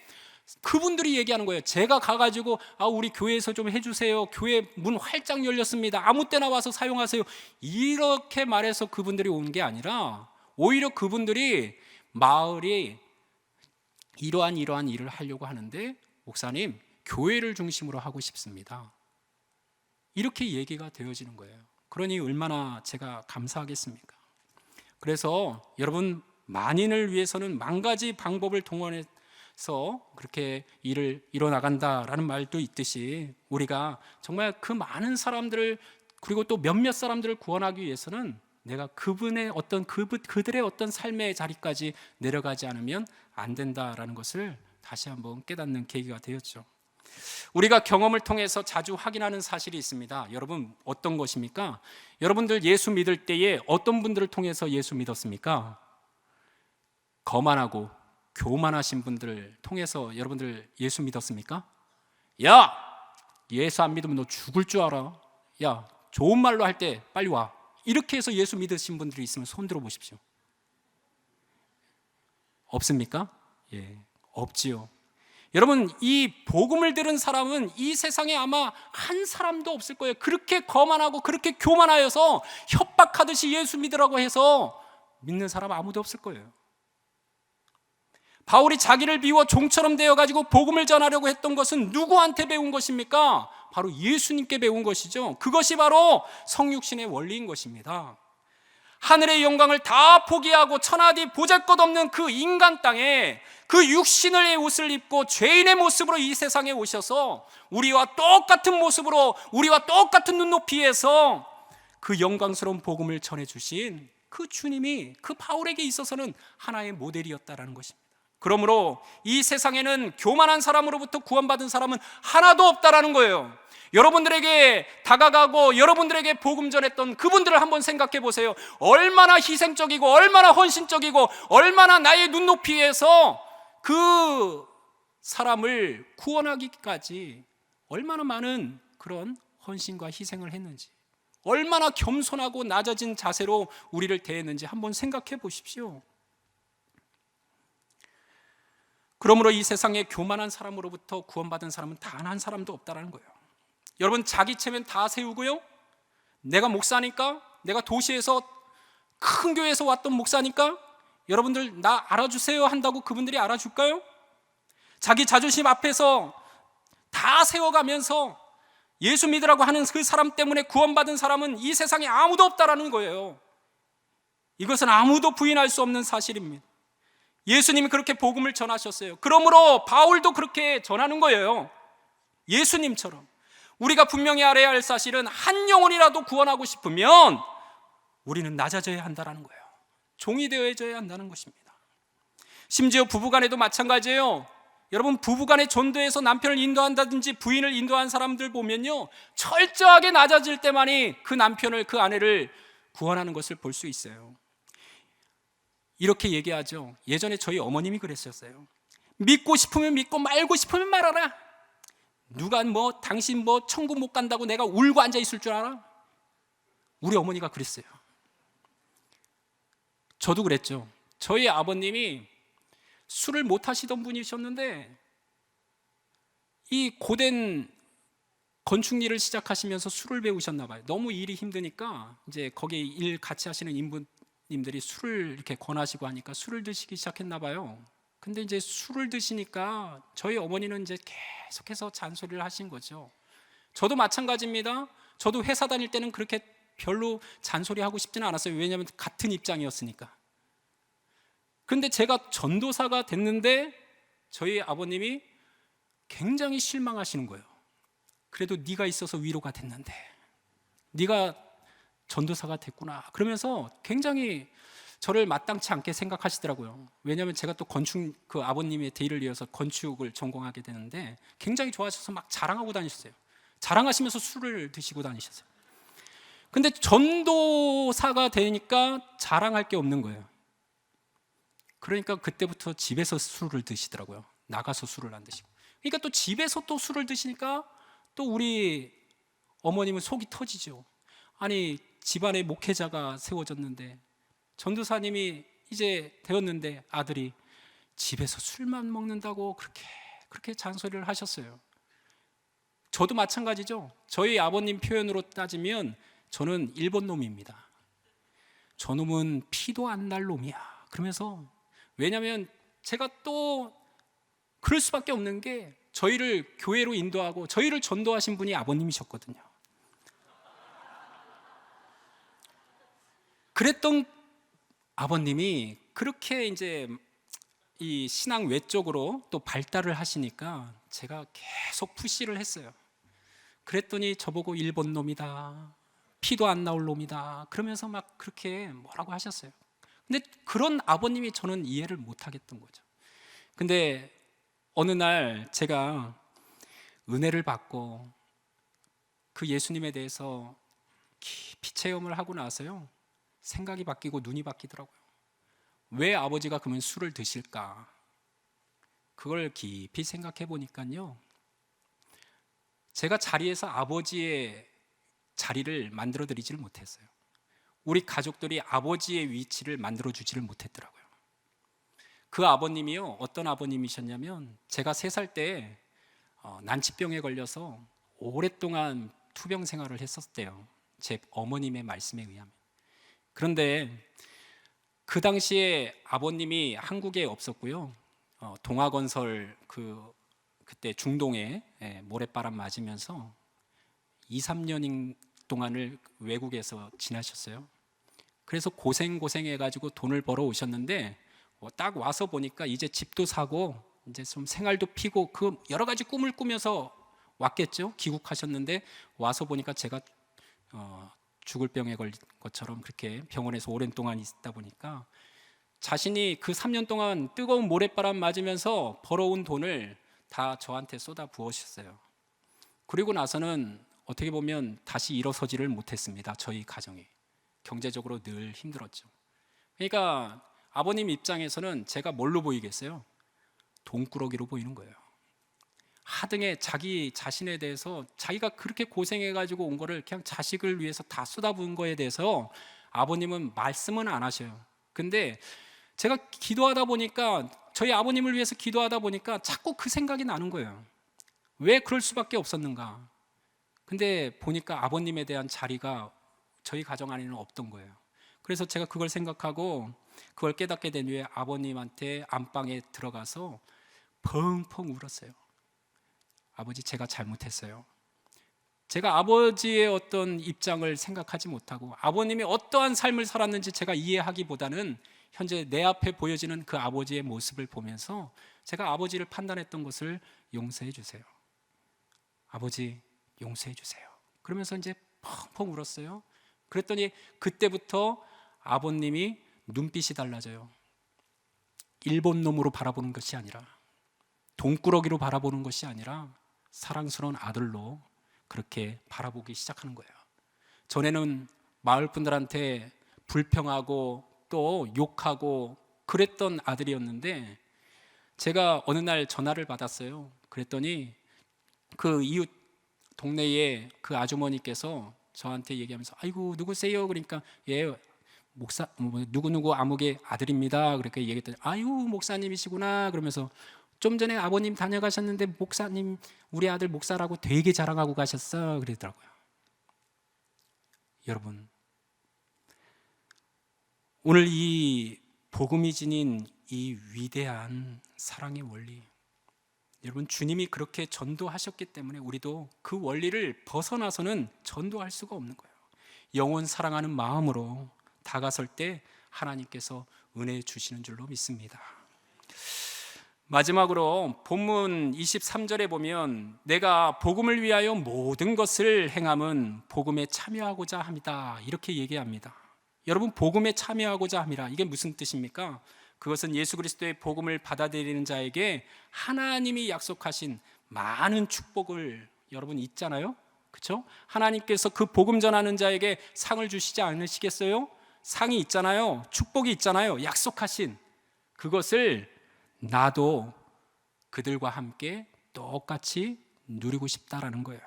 그분들이 얘기하는 거예요. 제가 가가지고 우리 교회에서 좀 해주세요. 교회 문 활짝 열렸습니다. 아무 때나 와서 사용하세요. 이렇게 말해서 그분들이 온 게 아니라 오히려 그분들이 마을이 이러한 일을 하려고 하는데 목사님 교회를 중심으로 하고 싶습니다. 이렇게 얘기가 되어지는 거예요. 그러니 얼마나 제가 감사하겠습니까? 그래서 여러분, 만인을 위해서는 만 가지 방법을 동원해서 그렇게 일을 이뤄나간다라는 말도 있듯이 우리가 정말 그 많은 사람들을, 그리고 또 몇몇 사람들을 구원하기 위해서는 내가 그들의 어떤 삶의 자리까지 내려가지 않으면 안 된다라는 것을 다시 한번 깨닫는 계기가 되었죠. 우리가 경험을 통해서 자주 확인하는 사실이 있습니다. 여러분, 어떤 것입니까? 여러분들 예수 믿을 때에 어떤 분들을 통해서 예수 믿었습니까? 거만하고 교만하신 분들을 통해서 여러분들 예수 믿었습니까? 야! 예수 안 믿으면 너 죽을 줄 알아. 야, 좋은 말로 할 때 빨리 와. 이렇게 해서 예수 믿으신 분들이 있으면 손 들어 보십시오. 없습니까? 예, 없지요. 여러분, 이 복음을 들은 사람은 이 세상에 아마 한 사람도 없을 거예요. 그렇게 거만하고 그렇게 교만하여서 협박하듯이 예수 믿으라고 해서 믿는 사람 아무도 없을 거예요. 바울이 자기를 비워 종처럼 되어가지고 복음을 전하려고 했던 것은 누구한테 배운 것입니까? 바로 예수님께 배운 것이죠. 그것이 바로 성육신의 원리인 것입니다. 하늘의 영광을 다 포기하고 천하디 보잘것없는 그 인간 땅에 그 육신의 옷을 입고 죄인의 모습으로 이 세상에 오셔서 우리와 똑같은 모습으로, 우리와 똑같은 눈높이에서 그 영광스러운 복음을 전해주신 그 주님이 그 바울에게 있어서는 하나의 모델이었다라는 것입니다. 그러므로 이 세상에는 교만한 사람으로부터 구원받은 사람은 하나도 없다라는 거예요. 여러분들에게 다가가고 여러분들에게 복음 전했던 그분들을 한번 생각해 보세요. 얼마나 희생적이고 얼마나 헌신적이고 얼마나 나의 눈높이에서 그 사람을 구원하기까지 얼마나 많은 그런 헌신과 희생을 했는지, 얼마나 겸손하고 낮아진 자세로 우리를 대했는지 한번 생각해 보십시오. 그러므로 이 세상에 교만한 사람으로부터 구원받은 사람은 단 한 사람도 없다는 거예요. 여러분, 자기 체면 다 세우고요, 내가 목사니까, 내가 도시에서 큰 교회에서 왔던 목사니까 여러분들 나 알아주세요 한다고 그분들이 알아줄까요? 자기 자존심 앞에서 다 세워가면서 예수 믿으라고 하는 그 사람 때문에 구원받은 사람은 이 세상에 아무도 없다라는 거예요. 이것은 아무도 부인할 수 없는 사실입니다. 예수님이 그렇게 복음을 전하셨어요. 그러므로 바울도 그렇게 전하는 거예요. 예수님처럼. 우리가 분명히 알아야 할 사실은 한 영혼이라도 구원하고 싶으면 우리는 낮아져야 한다는 거예요. 종이 되어져야 한다는 것입니다. 심지어 부부간에도 마찬가지예요. 여러분, 부부간의 전도에서 남편을 인도한다든지 부인을 인도한 사람들 보면요, 철저하게 낮아질 때만이 그 남편을, 그 아내를 구원하는 것을 볼 수 있어요. 이렇게 얘기하죠. 예전에 저희 어머님이 그랬었어요. 믿고 싶으면 믿고 말고 싶으면 말아라. 누가 당신 천국 못 간다고 내가 울고 앉아 있을 줄 알아? 우리 어머니가 그랬어요. 저도 그랬죠. 저희 아버님이 술을 못 하시던 분이셨는데 이 고된 건축 일을 시작하시면서 술을 배우셨나 봐요. 너무 일이 힘드니까 이제 거기에 일 같이 하시는 인부님들이 술을 이렇게 권하시고 하니까 술을 드시기 시작했나 봐요. 근데 이제 술을 드시니까 저희 어머니는 이제 계속해서 잔소리를 하신 거죠. 저도 마찬가지입니다. 저도 회사 다닐 때는 그렇게 별로 잔소리하고 싶지는 않았어요. 왜냐하면 같은 입장이었으니까. 근데 제가 전도사가 됐는데 저희 아버님이 굉장히 실망하시는 거예요. 그래도 네가 있어서 위로가 됐는데, 네가 전도사가 됐구나. 그러면서 굉장히 저를 마땅치 않게 생각하시더라고요. 왜냐하면 제가 또 그 아버님의 대의를 이어서 건축을 전공하게 되는데 굉장히 좋아하셔서 막 자랑하고 다니셨어요. 자랑하시면서 술을 드시고 다니셨어요. 근데 전도사가 되니까 자랑할 게 없는 거예요. 그러니까 그때부터 집에서 술을 드시더라고요. 나가서 술을 안 드시고. 그러니까 또 집에서 또 술을 드시니까 또 우리 어머님은 속이 터지죠. 아니, 집안에 목회자가 세워졌는데, 전도사님이 이제 되었는데 아들이 집에서 술만 먹는다고 그렇게 잔소리를 하셨어요. 저도 마찬가지죠. 저희 아버님 표현으로 따지면 저는 일본 놈입니다. 저놈은 피도 안 날 놈이야. 그러면서, 왜냐하면 제가 또 그럴 수밖에 없는 게 저희를 교회로 인도하고 저희를 전도하신 분이 아버님이셨거든요. 그랬던 아버님이 그렇게 이제 이 신앙 외적으로 또 발달을 하시니까 제가 계속 푸시를 했어요. 그랬더니 저보고 일본 놈이다, 피도 안 나올 놈이다, 그러면서 막 그렇게 뭐라고 하셨어요. 근데 그런 아버님이 저는 이해를 못 하겠던 거죠. 근데 어느 날 제가 은혜를 받고 그 예수님에 대해서 깊이 체험을 하고 나서요, 생각이 바뀌고 눈이 바뀌더라고요. 왜 아버지가 그러면 술을 드실까? 그걸 깊이 생각해 보니까요, 제가 자리에서 아버지의 자리를 만들어 드리지를 못했어요. 우리 가족들이 아버지의 위치를 만들어 주지를 못했더라고요. 그 아버님이요, 어떤 아버님이셨냐면 제가 3살 때 난치병에 걸려서 오랫동안 투병 생활을 했었대요. 제 어머님의 말씀에 의하면. 그런데 그 당시에 아버님이 한국에 없었고요. 동아건설 그때 중동에 모래바람 맞으면서 2, 3년 동안을 외국에서 지나셨어요. 그래서 고생해가지고 돈을 벌어 오셨는데 딱 와서 보니까 이제 집도 사고 이제 좀 생활도 피고 그 여러 가지 꿈을 꾸면서 왔겠죠. 귀국하셨는데 와서 보니까 제가 죽을 병에 걸린 것처럼 그렇게 병원에서 오랜 동안 있다 보니까 자신이 그 3년 동안 뜨거운 모래바람 맞으면서 벌어온 돈을 다 저한테 쏟아 부으셨어요. 그리고 나서는 어떻게 보면 다시 일어서지를 못했습니다. 저희 가정이 경제적으로 늘 힘들었죠. 그러니까 아버님 입장에서는 제가 뭘로 보이겠어요? 돈꾸러기로 보이는 거예요. 하등에 자기 자신에 대해서 자기가 그렇게 고생해가지고 온 거를 그냥 자식을 위해서 다 쏟아부은 거에 대해서 아버님은 말씀은 안 하셔요. 근데 제가 기도하다 보니까 저희 아버님을 위해서 기도하다 보니까 자꾸 그 생각이 나는 거예요. 왜 그럴 수밖에 없었는가? 근데 보니까 아버님에 대한 자리가 저희 가정 안에는 없던 거예요. 그래서 제가 그걸 생각하고 그걸 깨닫게 된 후에 아버님한테 안방에 들어가서 펑펑 울었어요. 아버지, 제가 잘못했어요. 제가 아버지의 어떤 입장을 생각하지 못하고 아버님이 어떠한 삶을 살았는지 제가 이해하기보다는 현재 내 앞에 보여지는 그 아버지의 모습을 보면서 제가 아버지를 판단했던 것을 용서해 주세요. 아버지, 용서해 주세요. 그러면서 이제 펑펑 울었어요. 그랬더니 그때부터 아버님이 눈빛이 달라져요. 일본 놈으로 바라보는 것이 아니라, 돈꾸러기로 바라보는 것이 아니라 사랑스러운 아들로 그렇게 바라보기 시작하는 거예요. 전에는 마을 분들한테 불평하고 또 욕하고 그랬던 아들이었는데 제가 어느 날 전화를 받았어요. 그랬더니 그 이웃 동네에 그 아주머니께서 저한테 얘기하면서 아이고 누구세요? 그러니까 예 목사 누구누구 아무개 아들입니다. 그렇게 얘기했더니 아유 목사님이시구나. 그러면서 좀 전에 아버님 다녀가셨는데 목사님 우리 아들 목사라고 되게 자랑하고 가셨어. 그러더라고요. 여러분, 오늘 이 복음이 지닌 이 위대한 사랑의 원리, 여러분 주님이 그렇게 전도하셨기 때문에 우리도 그 원리를 벗어나서는 전도할 수가 없는 거예요. 영혼 사랑하는 마음으로 다가설 때 하나님께서 은혜 주시는 줄로 믿습니다. 마지막으로 본문 23절에 보면 내가 복음을 위하여 모든 것을 행함은 복음에 참여하고자 합니다. 이렇게 얘기합니다. 여러분, 복음에 참여하고자 합니다. 이게 무슨 뜻입니까? 그것은 예수 그리스도의 복음을 받아들이는 자에게 하나님이 약속하신 많은 축복을 여러분 있잖아요. 그렇죠? 하나님께서 그 복음 전하는 자에게 상을 주시지 않으시겠어요? 상이 있잖아요. 축복이 있잖아요. 약속하신 그것을 나도 그들과 함께 똑같이 누리고 싶다라는 거예요.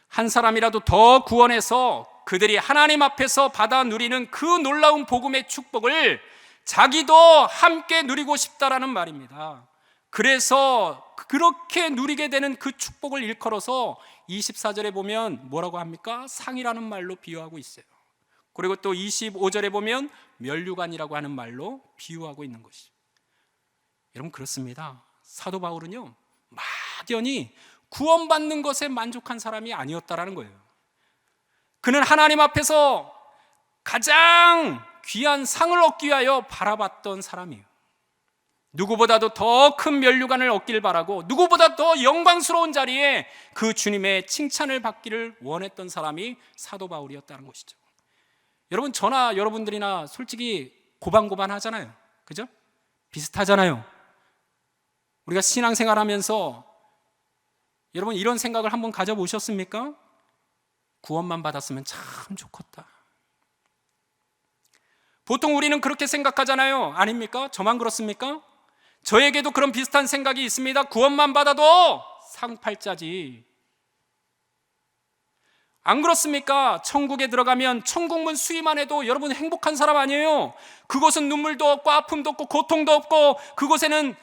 한 사람이라도 더 구원해서 그들이 하나님 앞에서 받아 누리는 그 놀라운 복음의 축복을 자기도 함께 누리고 싶다라는 말입니다. 그래서 그렇게 누리게 되는 그 축복을 일컬어서 24절에 보면 뭐라고 합니까? 상이라는 말로 비유하고 있어요. 그리고 또 25절에 보면 면류관이라고 하는 말로 비유하고 있는 것이죠. 여러분, 그렇습니다. 사도 바울은요 막연히 구원받는 것에 만족한 사람이 아니었다라는 거예요. 그는 하나님 앞에서 가장 귀한 상을 얻기 위하여 바라봤던 사람이에요. 누구보다도 더 큰 면류관을 얻기를 바라고 누구보다 더 영광스러운 자리에 그 주님의 칭찬을 받기를 원했던 사람이 사도 바울이었다는 것이죠. 여러분, 저나 여러분들이나 솔직히 고반고반 하잖아요. 그죠? 비슷하잖아요. 우리가 신앙생활하면서 여러분 이런 생각을 한번 가져보셨습니까? 구원만 받았으면 참 좋겠다. 보통 우리는 그렇게 생각하잖아요. 아닙니까? 저만 그렇습니까? 저에게도 그런 비슷한 생각이 있습니다. 구원만 받아도 상팔자지. 안 그렇습니까? 천국에 들어가면 천국문 수위만 해도 여러분 행복한 사람 아니에요? 그곳은 눈물도 없고 아픔도 없고 고통도 없고, 그곳에는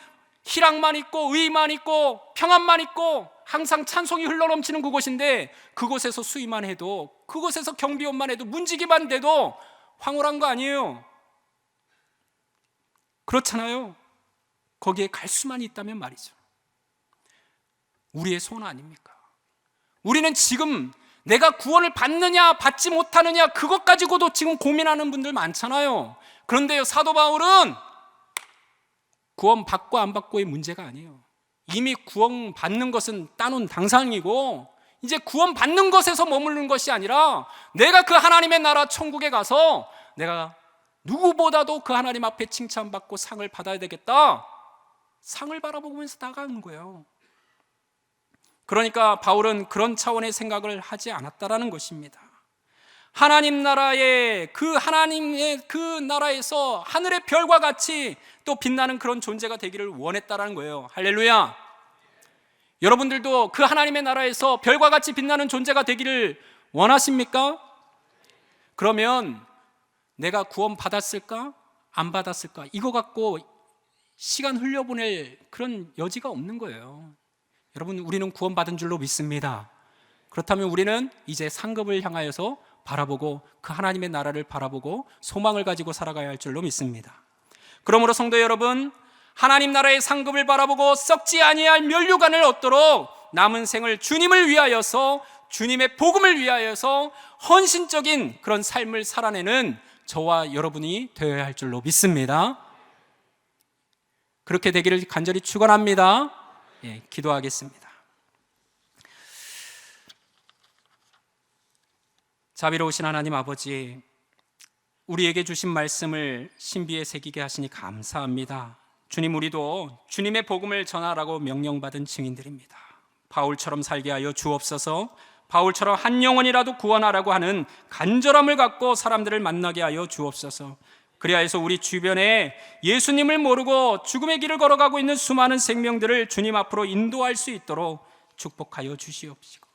희락만 있고 의만 있고 평안만 있고 항상 찬송이 흘러넘치는 그곳인데, 그곳에서 수위만 해도, 그곳에서 경비원만 해도, 문지기만 돼도 황홀한 거 아니에요? 그렇잖아요. 거기에 갈 수만 있다면 말이죠. 우리의 소원 아닙니까? 우리는 지금 내가 구원을 받느냐 받지 못하느냐 그것 가지고도 지금 고민하는 분들 많잖아요. 그런데요, 사도 바울은 구원 받고 안 받고의 문제가 아니에요. 이미 구원 받는 것은 따놓은 당상이고, 이제 구원 받는 것에서 머무르는 것이 아니라 내가 그 하나님의 나라 천국에 가서 내가 누구보다도 그 하나님 앞에 칭찬받고 상을 받아야 되겠다, 상을 바라보면서 나가는 거예요. 그러니까 바울은 그런 차원의 생각을 하지 않았다라는 것입니다. 하나님의 그 나라에서 하늘의 별과 같이 또 빛나는 그런 존재가 되기를 원했다라는 거예요. 할렐루야. 여러분들도 그 하나님의 나라에서 별과 같이 빛나는 존재가 되기를 원하십니까? 그러면 내가 구원 받았을까? 안 받았을까? 이거 갖고 시간 흘려보낼 그런 여지가 없는 거예요. 여러분, 우리는 구원받은 줄로 믿습니다. 그렇다면 우리는 이제 상급을 향하여서 바라보고 그 하나님의 나라를 바라보고 소망을 가지고 살아가야 할 줄로 믿습니다. 그러므로 성도 여러분, 하나님 나라의 상급을 바라보고 썩지 아니할 면류관을 얻도록 남은 생을 주님을 위하여서, 주님의 복음을 위하여서 헌신적인 그런 삶을 살아내는 저와 여러분이 되어야 할 줄로 믿습니다. 그렇게 되기를 간절히 축원합니다. 기도하겠습니다. 자비로우신 하나님 아버지, 우리에게 주신 말씀을 신비에 새기게 하시니 감사합니다. 주님, 우리도 주님의 복음을 전하라고 명령받은 증인들입니다. 바울처럼 살게 하여 주옵소서. 바울처럼 한 영혼이라도 구원하라고 하는 간절함을 갖고 사람들을 만나게 하여 주옵소서. 그리하여 해서 우리 주변에 예수님을 모르고 죽음의 길을 걸어가고 있는 수많은 생명들을 주님 앞으로 인도할 수 있도록 축복하여 주시옵시고,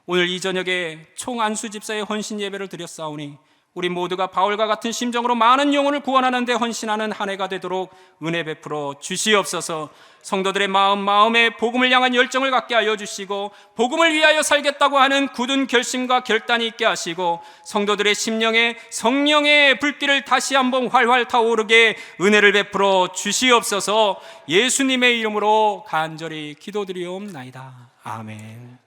오늘 이 저녁에 총안수 집사의 헌신 예배를 드렸사오니 우리 모두가 바울과 같은 심정으로 많은 영혼을 구원하는 데 헌신하는 한 해가 되도록 은혜 베풀어 주시옵소서. 성도들의 마음에 복음을 향한 열정을 갖게 하여 주시고, 복음을 위하여 살겠다고 하는 굳은 결심과 결단이 있게 하시고, 성도들의 심령에 성령의 불길을 다시 한번 활활 타오르게 은혜를 베풀어 주시옵소서. 예수님의 이름으로 간절히 기도드리옵나이다. 아멘.